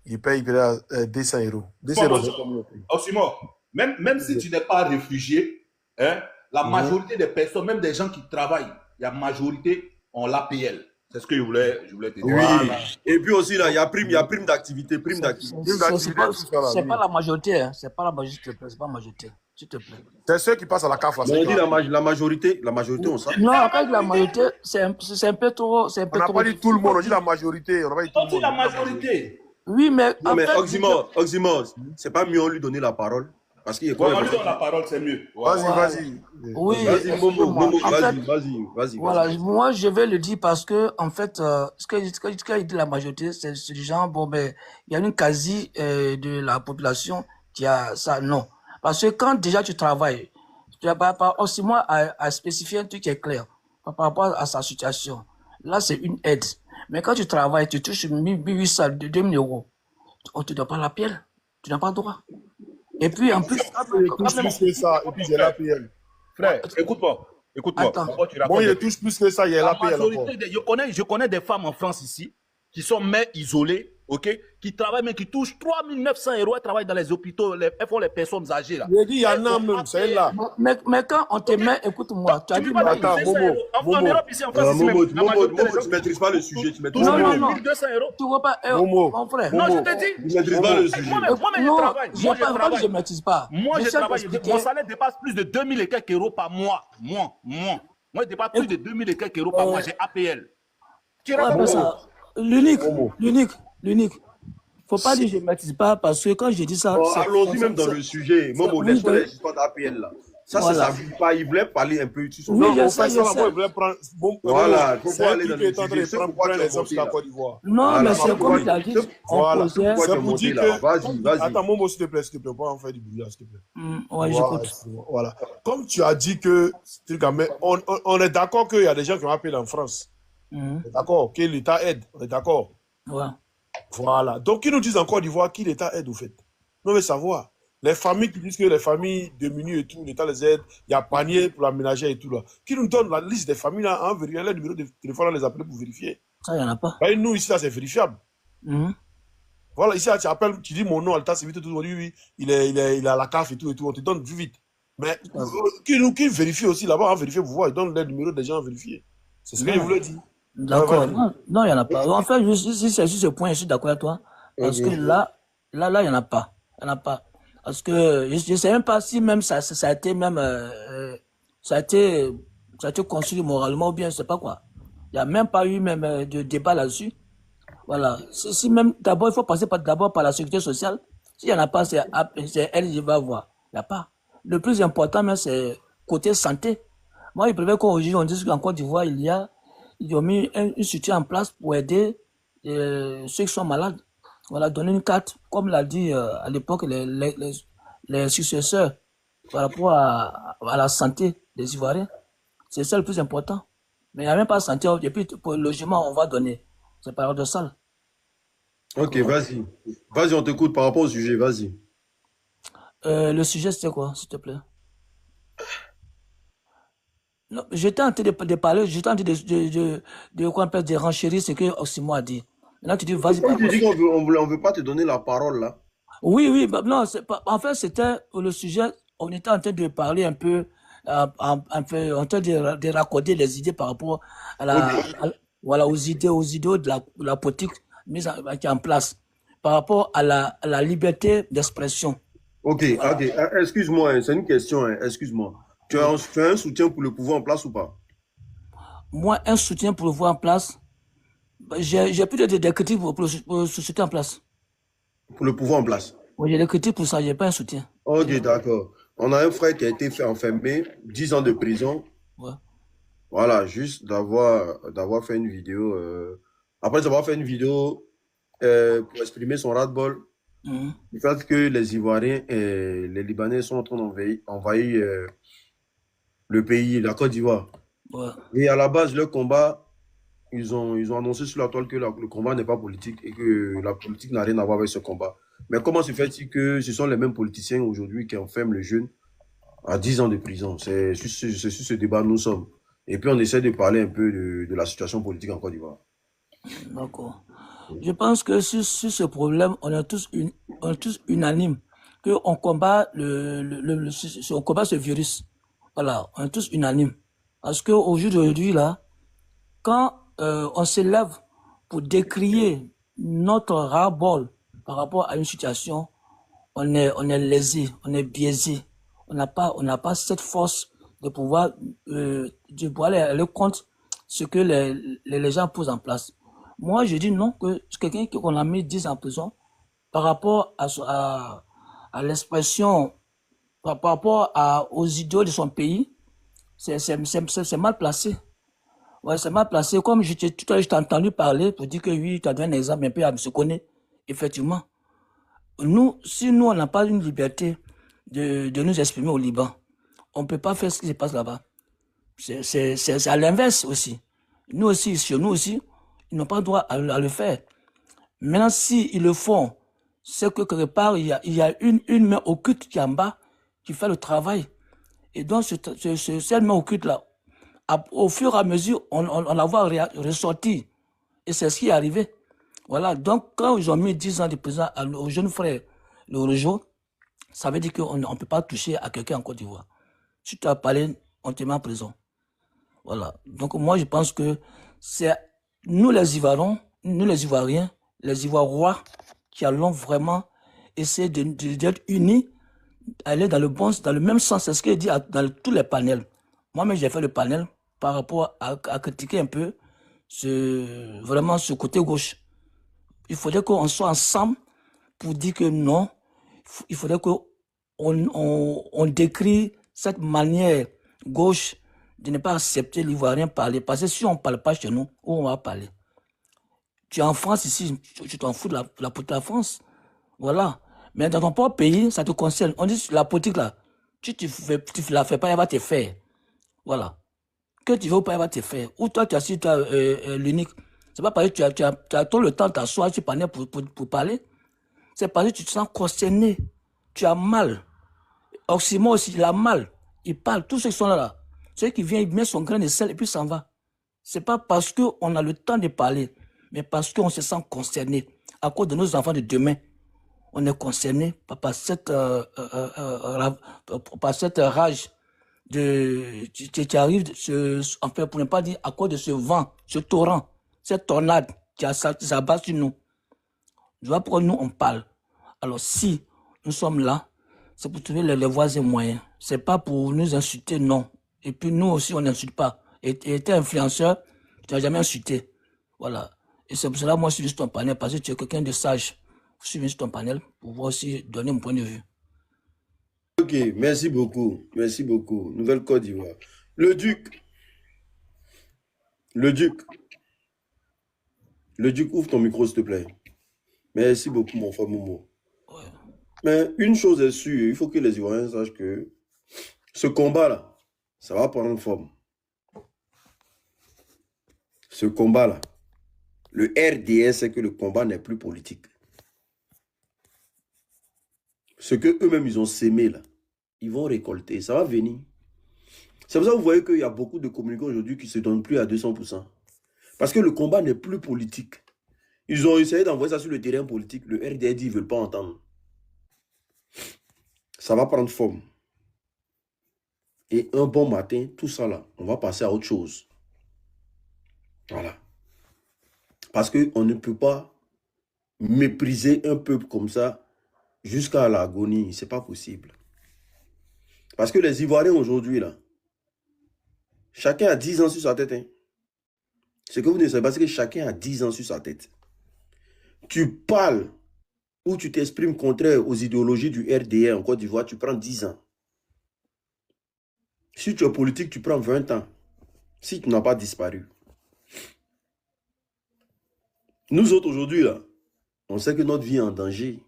Il paye à 200 euros. 200 euros. Oxymore, même si tu n'es pas réfugié, hein, la majorité des personnes, même des gens qui travaillent, la majorité ont l'APL. C'est ce que je voulais te dire. Oui. Voilà. Et puis aussi, là, il y a prime d'activité. C'est pas la majorité, hein. C'est pas la majorité, c'est pas la majorité. S'il te plaît. C'est ceux qui passent à la CAF. On dit la majorité, on sait. Non, après la majorité, c'est un peu trop. On n'a pas dit tout le monde, on dit la majorité. On n'a pas dit tout le monde. la majorité. Oui, mais. Non, mais Oxymore, c'est pas mieux on lui donner la parole. Parce qu'il y a Bon, on lui donne la parole, c'est mieux. Vas-y. Oui, Vas-y, Momo, excusez-moi. En fait, vas-y. voilà, moi je vais le dire parce que en fait, ce que dit la majorité, c'est du genre bon ben il y a une quasi de la population qui a ça. Non, parce que quand déjà tu travailles, tu n'as pas aussi moi à spécifier un truc qui est clair par rapport à sa situation. Là c'est une aide, mais quand tu travailles, tu touches 1800, 2000 euros, on te donne pas la pile, tu n'as pas le droit. Et puis en plus, Il touche plus que ça, et puis j'ai l'APL. Frère, écoute-moi. attends. Bon, il touche plus que ça, il y a La l'APL encore. majorité, je connais des femmes en France ici qui sont mères isolées, ok, qui travaillent, mais qui touchent 3 900 euros. Elles travaillent dans les hôpitaux, elles font les personnes âgées là. Il dit, il y en a même, c'est là. Mais quand on te met, écoute-moi, tu as dit, Attends, Momo. En Europe, ici, en France, ici, Momo, même, la majorité des gens tu maîtrises pas le sujet. Tu maîtrises non, pas non, le non. 1200 euros. Tu vois pas, Momo. mon frère. Non, je te dis. Tu maîtrises pas le sujet. Moi-même, je Non, travaille. j'ai pas vraiment que je ne maîtrise pas. Moi, je sais travaille. t'expliquer. Mon salaire dépasse plus de 2000 et quelques euros par mois. Moi, je dépasse plus de 2000 et quelques euros par mois. J'ai APL. Tu Ouais, racontes ça, l'unique. Faut pas dire que je ne maîtrise pas parce que quand je dis ça. Allons-y même dans le sujet. Momo, laisse-moi les histoires d'APL là. Ça, Voilà. ça ne pas. Il voulait parler un peu sur son. Oui, Non, je on sais, fait ça, je là, sais. moi, je voulais prendre. Bon, Voilà, faut c'est pas un aller truc dans qui est le en train de sujet. prendre l'exemple sur la Côte d'Ivoire. Non, Voilà, mais c'est pourquoi comme tu as dit. On Voilà. causait. Pourquoi C'est tu pour montes dire là? que. Vas-y. Attends, Momo, s'il te plaît, on fait du bruit là, s'il te plaît. Ouais, Voilà, j'écoute. excuse-moi. Voilà. Comme tu as dit que. On est d'accord qu'il y a des gens qui ont appelé en France. Mhm. On est d'accord, que l'État aide. On est d'accord. Ouais. Voilà. Donc, ils nous disent en Côte d'Ivoire qui l'État aide, au fait. Nous, on veut savoir. Les familles qui disent que les familles diminuent et tout, l'État les aide, il y a panier pour la ménagère et tout là. Qui nous donne la liste des familles là, en vérifiant les numéros de téléphone, on les appeler pour vérifier. Ça, il n'y en a pas. Et nous, ici, là, c'est vérifiable. Mhm. Voilà, ici, là, tu appelles, tu dis mon nom, Alta, c'est vite, tout, on dit oui, il est à la CAF et tout, on te donne plus vite. Mais qui vérifie aussi là-bas, on vérifie pour voir, ils donnent les numéros des gens à vérifier. C'est ce que je voulais dire. D'accord. Ouais. Non, il n'y en a pas. En fait, si c'est sur ce point, je suis d'accord avec toi. Parce que là, il n'y en a pas. Il n'y en a pas. Parce que je ne sais même pas si même ça a été même ça a été construit moralement ou bien je ne sais pas quoi. Il n'y a même pas eu même de débat là-dessus. Voilà. Si même d'abord il faut passer d'abord par la sécurité sociale. S'il n'y en a pas, c'est elle qui va voir. Il n'y a pas. Le plus important même c'est côté santé. Moi, il préfère qu'aujourd'hui on dise qu'en Côte d'Ivoire ils ont mis une structure en place pour aider ceux qui sont malades. Voilà, donner une carte, comme l'a dit à l'époque les successeurs par rapport à la santé des Ivoiriens. C'est ça le plus important. Mais il n'y a même pas de santé. Et puis, pour le logement, on va donner. C'est paradoxal. Ok, vas-y. Vas-y, on t'écoute par rapport au sujet, vas-y. Le sujet, c'était quoi, s'il te plaît? Non, j'étais en train de parler, j'étais en train de quoi on appelle de renchérir ce que Oximo a dit. Maintenant, tu dis, vas-y. Comme tu dis qu'on veut pas te donner la parole, là. Oui, bah, non, en fait, c'était le sujet, on était en train de parler un peu, en train de raccorder les idées par rapport à voilà, aux idées de la politique mise en place, par rapport à la liberté d'expression. Ok, Voilà. ok. Excuse-moi, hein, c'est une question, hein, excuse-moi. Tu as un soutien pour le pouvoir en place ou pas? Moi, un soutien pour le pouvoir en place, j'ai plus de critiques pour le soutien en place. Pour le pouvoir en place? Oui, j'ai des critiques pour ça, j'ai pas un soutien. Ok, d'accord. On a un frère qui a été fait enfermer, 10 ans de prison. Ouais. Voilà, juste d'avoir fait une vidéo. Après avoir fait une vidéo pour exprimer son ras-le-bol, du fait que les Ivoiriens et les Libanais sont en train d'envahir le pays, la Côte d'Ivoire. Ouais. Et à la base, leur combat, ils ont annoncé sur la toile que le combat n'est pas politique et que la politique n'a rien à voir avec ce combat. Mais comment se fait-il que ce sont les mêmes politiciens aujourd'hui qui enferment les jeunes à 10 ans de prison? C'est sur ce débat que nous sommes. Et puis on essaie de parler un peu de la situation politique en Côte d'Ivoire. D'accord. Je pense que sur ce problème, on est tous unanimes qu'on combat on combat ce virus. Voilà, on est tous unanimes. Parce qu'au jour d'aujourd'hui, là, quand on s'élève pour décrier notre ras-bol par rapport à une situation, on est lésé, on est biaisé. On n'a pas cette force de pouvoir aller contre ce que les gens posent en place. Moi, je dis non, que quelqu'un qu'on a mis 10 ans en prison par rapport à l'expression par rapport aux idiots de son pays, c'est mal placé. Ouais, c'est mal placé. Comme tout à l'heure, je t'ai entendu parler pour dire que oui, tu as donné un exemple un peu à M. Koné. Effectivement. Si nous, on n'a pas une liberté de nous exprimer au Liban, on ne peut pas faire ce qui se passe là-bas. C'est à l'inverse aussi. Nous aussi, sur nous aussi, ils n'ont pas le droit à le faire. Maintenant, s'ils le font, c'est que quelque part, il y a une main occulte qui est en bas, qui fait le travail. Et donc, cette main occulte-là, au fur et à mesure, on la voit ressortir. Et c'est ce qui est arrivé. Voilà. Donc, quand ils ont mis 10 ans de prison au jeune frère, le Rojo, ça veut dire qu'on ne peut pas toucher à quelqu'un en Côte d'Ivoire. Si tu as parlé, on te met en prison. Voilà. Donc, moi, je pense que c'est nous, les Ivoiriens, les Ivoirois, qui allons vraiment essayer d'être unis, aller dans le même sens. C'est ce qu'il dit dans tous les panels. Moi-même, j'ai fait le panel par rapport à critiquer un peu vraiment ce côté gauche. Il faudrait qu'on soit ensemble pour dire que non, il faudrait qu'on décrit cette manière gauche de ne pas accepter l'Ivoirien parler. Parce que si on ne parle pas chez nous, où on va parler? Tu es en France ici, tu t'en fous de la politique de la France. Voilà. Mais dans ton propre pays, ça te concerne. On dit la politique là, tu la fais pas, elle va te faire. Voilà. Que tu veux ou pas, elle va te faire. Ou toi, tu as su, l'unique. C'est pas parce que tu as tout le temps de t'asseoir, tu parles pour parler. C'est parce que tu te sens concerné. Tu as mal. Oxymore aussi, il a mal. Il parle. Tous ceux qui sont là. Ceux qui viennent, il met son grain de sel et puis s'en va. C'est pas parce qu'on a le temps de parler, mais parce qu'on se sent concerné. À cause de nos enfants de demain, on est concerné par cette rage qui arrive, enfin, pour ne pas dire à cause de ce vent, ce torrent, cette tornade qui s'abat sur nous. Tu vois pourquoi nous on parle. Alors si nous sommes là, c'est pour trouver les voies et moyens. C'est pas pour nous insulter, non. Et puis nous aussi on n'insulte pas. Et t'es influenceur, tu n'as jamais insulté. Voilà. Et c'est pour cela moi je suis sur ton panel, parce que tu es quelqu'un de sage. Je suis venu sur ton panel pour pouvoir aussi donner mon point de vue. Ok, merci beaucoup. Merci beaucoup. Nouvelle Côte d'Ivoire. Le Duc, ouvre ton micro, s'il te plaît. Merci beaucoup, mon frère Momo. Ouais. Mais une chose est sûre, il faut que les Ivoiriens sachent que ce combat-là, ça va prendre forme. Ce combat-là, le RDS, c'est que le combat n'est plus politique. Ce que eux-mêmes, ils ont sémé, là, ils vont récolter. Ça va venir. C'est pour ça que vous voyez qu'il y a beaucoup de communicants aujourd'hui qui ne se donnent plus à 200%. Parce que le combat n'est plus politique. Ils ont essayé d'envoyer ça sur le terrain politique. Le RDS dit qu'ils ne veulent pas entendre. Ça va prendre forme. Et un bon matin, tout ça là, on va passer à autre chose. Voilà. Parce qu'on ne peut pas mépriser un peuple comme ça jusqu'à l'agonie. Ce n'est pas possible. Parce que les Ivoiriens aujourd'hui, là, chacun a 10 ans sur sa tête. Hein. Ce que vous ne savez pas, c'est que chacun a 10 ans sur sa tête. Tu parles ou tu t'exprimes contraire aux idéologies du RDR en Côte d'Ivoire, tu prends 10 ans. Si tu es politique, tu prends 20 ans. Si tu n'as pas disparu. Nous autres aujourd'hui, là, on sait que notre vie est en danger.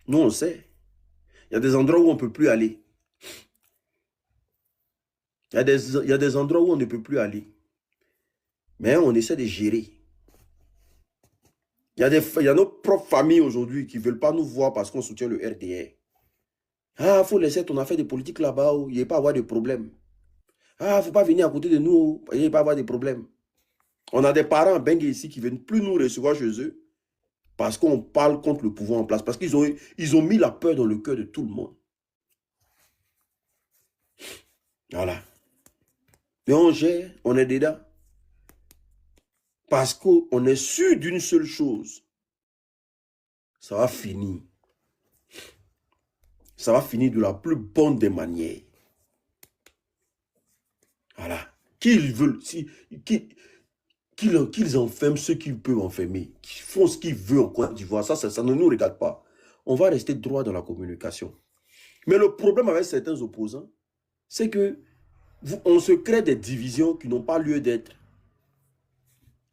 Nous, on sait. Il y a des endroits où on ne peut plus aller. Il y a des endroits où on ne peut plus aller. Mais on essaie de gérer. Il y a nos propres familles aujourd'hui qui ne veulent pas nous voir parce qu'on soutient le RDR. Ah, il faut laisser ton affaire de politique là-bas, il n'y a pas à avoir de problème. Ah, il ne faut pas venir à côté de nous, il n'y a pas à avoir de problème. On a des parents bengués ici qui ne viennent plus nous recevoir chez eux parce qu'on parle contre le pouvoir en place. Parce qu'ils ont mis la peur dans le cœur de tout le monde. Voilà. Mais on gère, on est dedans. Parce qu'on est sûr d'une seule chose. Ça va finir. Ça va finir de la plus bonne des manières. Voilà. Qu'ils veulent, qu'ils enferment ceux qu'ils peuvent enfermer. Qu'ils font ce qu'ils veulent en Côte d'Ivoire. Ça ne nous regarde pas. On va rester droit dans la communication. Mais le problème avec certains opposants, c'est que on se crée des divisions qui n'ont pas lieu d'être.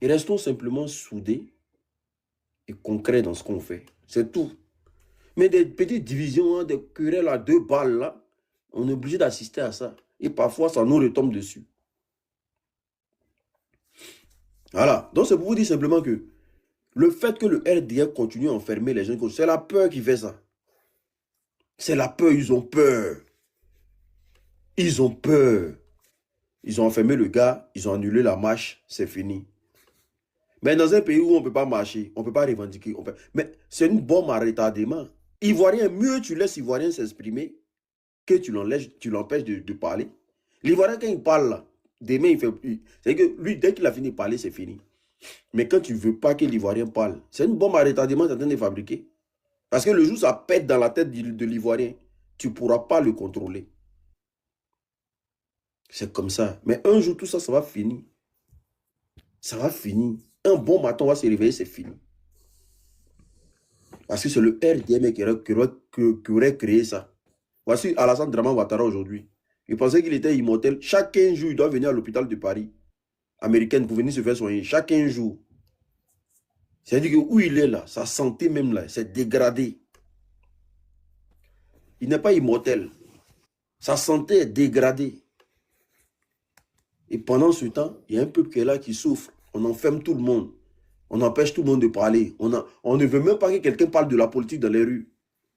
Et restons simplement soudés et concrets dans ce qu'on fait. C'est tout. Mais des petites divisions, hein, des querelles à 2 balles, là, on est obligé d'assister à ça. Et parfois, ça nous retombe dessus. Voilà. Donc, c'est pour vous dire simplement que le fait que le RDF continue à enfermer les gens, c'est la peur qui fait ça. C'est la peur, ils ont peur. Ils ont peur. Ils ont enfermé le gars, ils ont annulé la marche, c'est fini. Mais dans un pays où on ne peut pas marcher, on ne peut pas revendiquer. Mais c'est une bombe à retardement. Ivoirien, mieux tu laisses Ivoirien s'exprimer que tu l'empêches de parler. L'Ivoirien, quand il parle, là, demain, il fait... C'est que lui, dès qu'il a fini de parler, c'est fini. Mais quand tu ne veux pas que l'Ivoirien parle, c'est une bombe à retardement que tu es en train de fabriquer. Parce que le jour où ça pète dans la tête de l'Ivoirien, tu ne pourras pas le contrôler. C'est comme ça. Mais un jour, tout ça, ça va finir. Ça va finir. Un bon matin, on va se réveiller, c'est fini. Parce que c'est le RDM qui aurait créé ça. Voici Alassane Draman Ouattara aujourd'hui. Il pensait qu'il était immortel. Chaque 15 jours, il doit venir à l'hôpital de Paris, américaine, pour venir se faire soigner. Chaque 15 jours. C'est-à-dire que où il est là, sa santé même là, c'est dégradé. Il n'est pas immortel. Sa santé est dégradée. Et pendant ce temps, il y a un peuple qui est là qui souffre. On enferme tout le monde. On empêche tout le monde de parler. On ne veut même pas que quelqu'un parle de la politique dans les rues.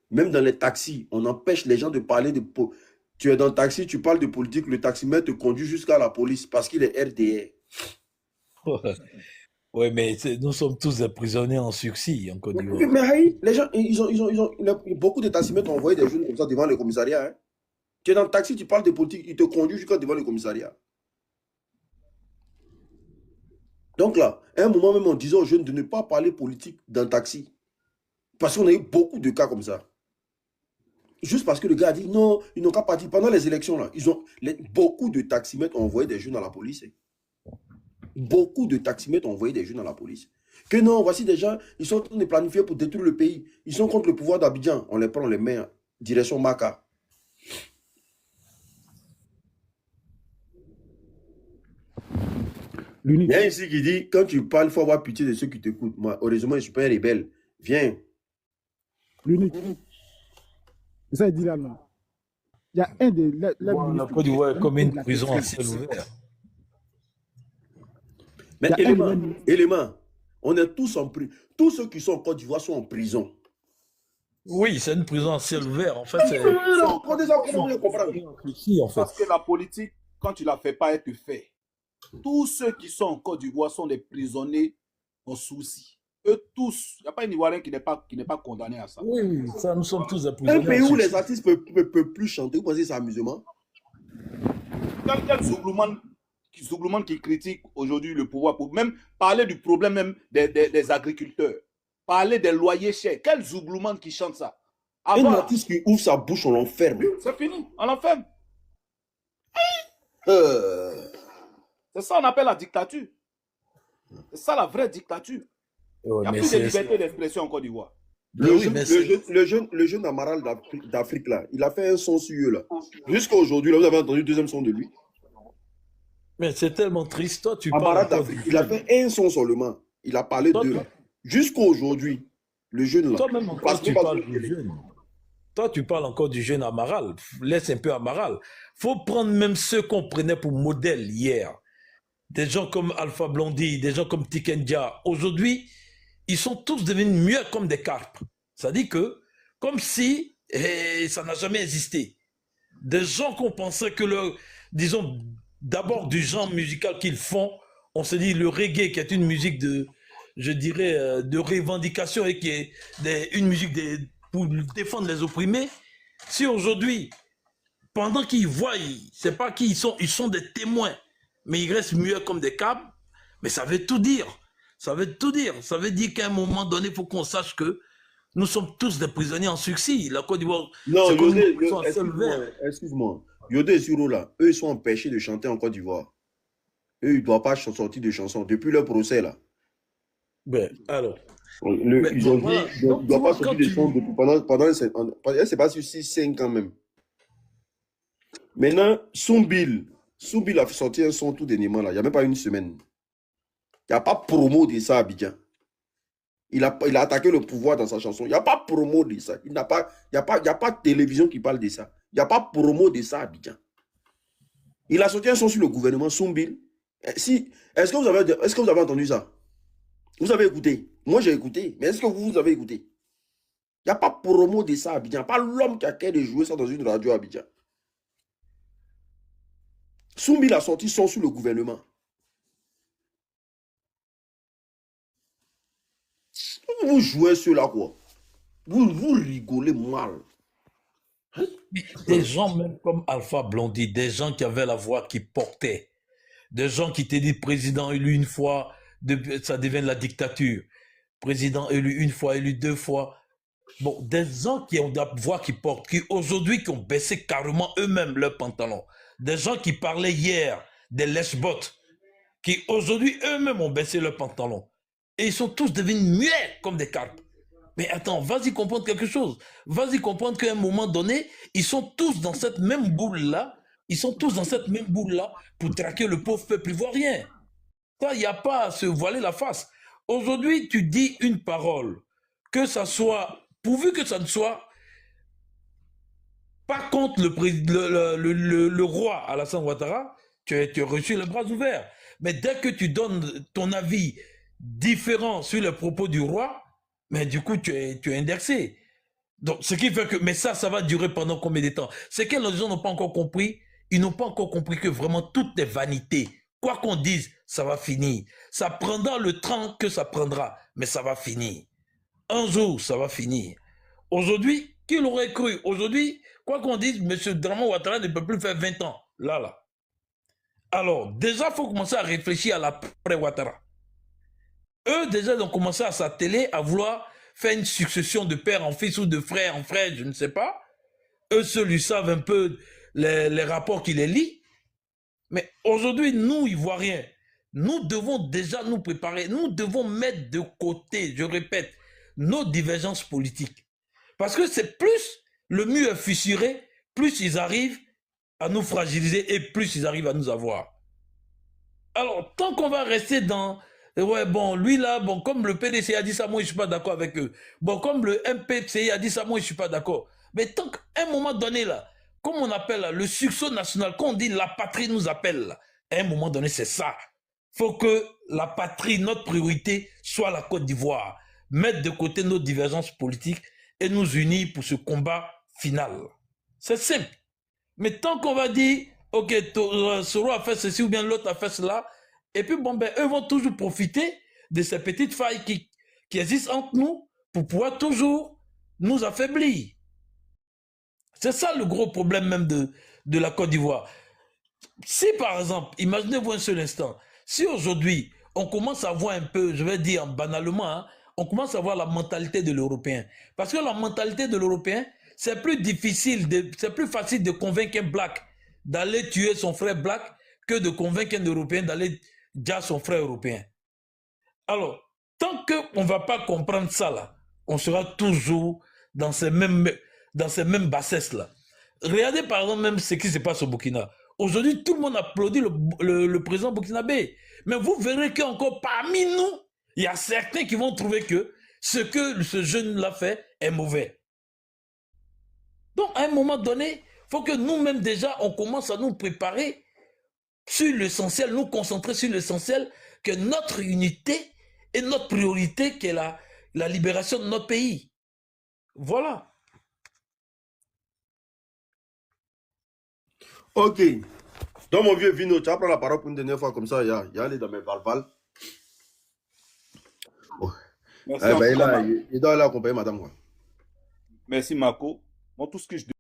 Même dans les taxis, on empêche les gens de parler de politique. Tu es dans le taxi, tu parles de politique, le taximètre te conduit jusqu'à la police parce qu'il est RDR. Oui, mais nous sommes tous des prisonniers en sursis en Côte d'Ivoire. Mais les gens, beaucoup de taximètres ont envoyé des jeunes comme ça devant le commissariat. Hein. Tu es dans le taxi, tu parles de politique, il te conduit jusqu'à devant le commissariat. Donc là, à un moment même, on disait aux jeunes de ne pas parler politique dans le taxi. Parce qu'on a eu beaucoup de cas comme ça. Juste parce que le gars a dit non, ils n'ont qu'à partir. Pendant les élections, là, beaucoup de taximètres ont envoyé des jeunes à la police. Beaucoup de taximètres ont envoyé des jeunes à la police. Que non, voici des gens, ils sont en train de planifier pour détruire le pays. Ils sont contre le pouvoir d'Abidjan. On les prend, on les met en direction Maka. Il y a ici qui dit, quand tu parles, il faut avoir pitié de ceux qui t'écoutent. Moi, heureusement, je ne suis pas un rebelle. Viens. L'unique. C'est ça, il dit là, non. Il y a un des... La Côte d'Ivoire est comme une prison à ciel ouvert. Mais élément, on est tous en prison. Tous ceux qui sont en Côte d'Ivoire sont en prison. Oui, c'est une prison à ciel ouvert. En fait, c'est... Parce que la politique, quand tu ne la fais pas, elle te fait. Tous ceux qui sont en Côte d'Ivoire sont des prisonniers en souci. Eux tous, il n'y a pas un Ivoirien qui n'est pas condamné à ça. Oui, ça, nous sommes tous des prisonniers. Un pays où les artistes ne peuvent plus chanter, vous pensez que c'est amusement? Quel Zouglouman qui critique aujourd'hui le pouvoir pour même parler du problème même des agriculteurs, parler des loyers chers. Quel Zouglouman qui chante ça? Un artiste qui ouvre sa bouche, on l'enferme. C'est fini, on l'enferme. C'est ça qu'on appelle la dictature. C'est ça la vraie dictature. Il n'y a plus de liberté d'expression en Côte d'Ivoire. Le jeune Amaral d'Afrique, là, il a fait un son sur eux, là. Jusqu'à aujourd'hui, là, vous avez entendu le deuxième son de lui. Mais c'est tellement triste. Toi, tu Amaral d'Afrique, il a fait un son seulement. Il a parlé d'eux. Jusqu'à aujourd'hui, le jeune, là. Toi-même encore, tu parles du jeune. Toi, tu parles encore du jeune Amaral. Laisse un peu Amaral. Faut prendre même ceux qu'on prenait pour modèle hier. Des gens comme Alpha Blondy, des gens comme Tikendia. Aujourd'hui, ils sont tous devenus muets comme des carpes. Ça dit que, comme si ça n'a jamais existé. Des gens qu'on pensait que disons, d'abord du genre musical qu'ils font, on se dit le reggae qui est une musique de, je dirais, de revendication et qui est une musique pour défendre les opprimés. Si aujourd'hui, pendant qu'ils voient, c'est pas qui ils sont des témoins, mais ils restent muets comme des câbles, mais ça veut tout dire. Ça veut tout dire. Ça veut dire qu'à un moment donné, il faut qu'on sache que nous sommes tous des prisonniers en sursis. La Côte d'Ivoire, non, excuse-moi. Yodé et Suro, là, eux, ils sont empêchés de chanter en Côte d'Ivoire. Eux, ils ne doivent pas sortir de chansons. Depuis leur procès, là. Ben, alors. Ils ont dit qu'ils ne doivent pas sortir de chansons pendant c'est pas sur 6-5 ans même. Maintenant, Soumbil a sorti un son tout dernièrement, là. Il n'y a même pas une semaine. Il n'y a pas promo de ça à Abidjan. Il a attaqué le pouvoir dans sa chanson. Il n'y a pas promo de ça. Il n'y a pas de télévision qui parle de ça. Il n'y a pas promo de ça à Abidjan. Il a sorti un son sur le gouvernement, Soumbil. Est-ce que vous avez entendu ça? Vous avez écouté? Moi, j'ai écouté. Mais est-ce que vous avez écouté? Il n'y a pas promo de ça à Abidjan. Pas l'homme qui a qu'à de jouer ça dans une radio à Abidjan. Soumbil a sorti son sur le gouvernement. Vous jouez sur la quoi? Vous rigolez mal. Des gens même comme Alpha Blondy, des gens qui avaient la voix qui portait, des gens qui te disent président élu une fois, ça devient la dictature. Président élu une fois, élu deux fois. Bon, des gens qui ont la voix qui porte, qui aujourd'hui qui ont baissé carrément eux-mêmes leurs pantalons. Des gens qui parlaient hier des lèche-bots, qui aujourd'hui eux-mêmes ont baissé leurs pantalons. Et ils sont tous devenus muets comme des carpes. Mais attends, vas-y comprendre quelque chose. Vas-y comprendre qu'à un moment donné, ils sont tous dans cette même boule-là. Ils sont tous dans cette même boule-là pour traquer le pauvre peuple ivoirien. Ça, il n'y a pas à se voiler la face. Aujourd'hui, tu dis une parole, que ça soit, pourvu que ça ne soit pas contre le roi Alassane Ouattara, tu as reçu les bras ouverts. Mais dès que tu donnes ton avis différent sur les propos du roi, mais du coup, tu es indexé. Donc, ce qui fait que, mais ça va durer pendant combien de temps? C'est que les gens n'ont pas encore compris. Ils n'ont pas encore compris que vraiment toutes les vanités, quoi qu'on dise, ça va finir. Ça prendra le temps que ça prendra, mais ça va finir. Un jour, ça va finir. Aujourd'hui, qui l'aurait cru? Aujourd'hui, quoi qu'on dise, M. Draman Ouattara ne peut plus faire 20 ans. Là. Alors, déjà, il faut commencer à réfléchir à l'après-Ouattara. Eux, déjà, ils ont commencé à s'atteler, à vouloir faire une succession de père en fils ou de frère en frère, je ne sais pas. Eux seuls, ils savent un peu les rapports qui les lient. Mais aujourd'hui, nous, Ivoiriens, nous devons déjà nous préparer. Nous devons mettre de côté, je répète, nos divergences politiques. Parce que c'est plus le mur est fissuré, plus ils arrivent à nous fragiliser et plus ils arrivent à nous avoir. Alors, tant qu'on va rester dans... Ouais, bon, lui là, bon, comme le PDC a dit ça, moi, je ne suis pas d'accord avec eux. Bon, comme le MPCI a dit ça, moi, je ne suis pas d'accord. Mais tant qu'à un moment donné, là, comme on appelle là, le succès national, quand on dit la patrie nous appelle, là, à un moment donné, c'est ça. Il faut que la patrie, notre priorité, soit la Côte d'Ivoire. Mettre de côté nos divergences politiques et nous unir pour ce combat final. C'est simple. Mais tant qu'on va dire, ok, Soro a fait ceci ou bien l'autre a fait cela, et puis bon, ben, eux vont toujours profiter de ces petites failles qui existent entre nous pour pouvoir toujours nous affaiblir. C'est ça le gros problème même de la Côte d'Ivoire. Si par exemple, imaginez-vous un seul instant, si aujourd'hui on commence à voir un peu, je vais dire banalement, hein, on commence à voir la mentalité de l'Européen. Parce que la mentalité de l'Européen, c'est plus difficile, c'est plus facile de convaincre un Black d'aller tuer son frère Black que de convaincre un Européen d'aller tuer son frère européen. Alors, tant qu'on ne va pas comprendre ça, là, on sera toujours dans ces mêmes bassesses-là. Regardez par exemple même ce qui se passe au Burkina. Aujourd'hui, tout le monde applaudit le président burkinabé. Mais vous verrez qu'encore parmi nous, il y a certains qui vont trouver que ce que ce jeune-là fait est mauvais. Donc, à un moment donné, il faut que nous-mêmes déjà, on commence à nous préparer sur l'essentiel, nous concentrer sur l'essentiel, que notre unité et notre priorité, qui est la libération de notre pays. Voilà. Ok. Donc, mon vieux Vino, tu vas prendre la parole pour une dernière fois comme ça. Il y a aller dans mes valval. Oh. Merci. Il doit aller accompagner madame. Quoi. Merci, Marco. Moi, tout ce que je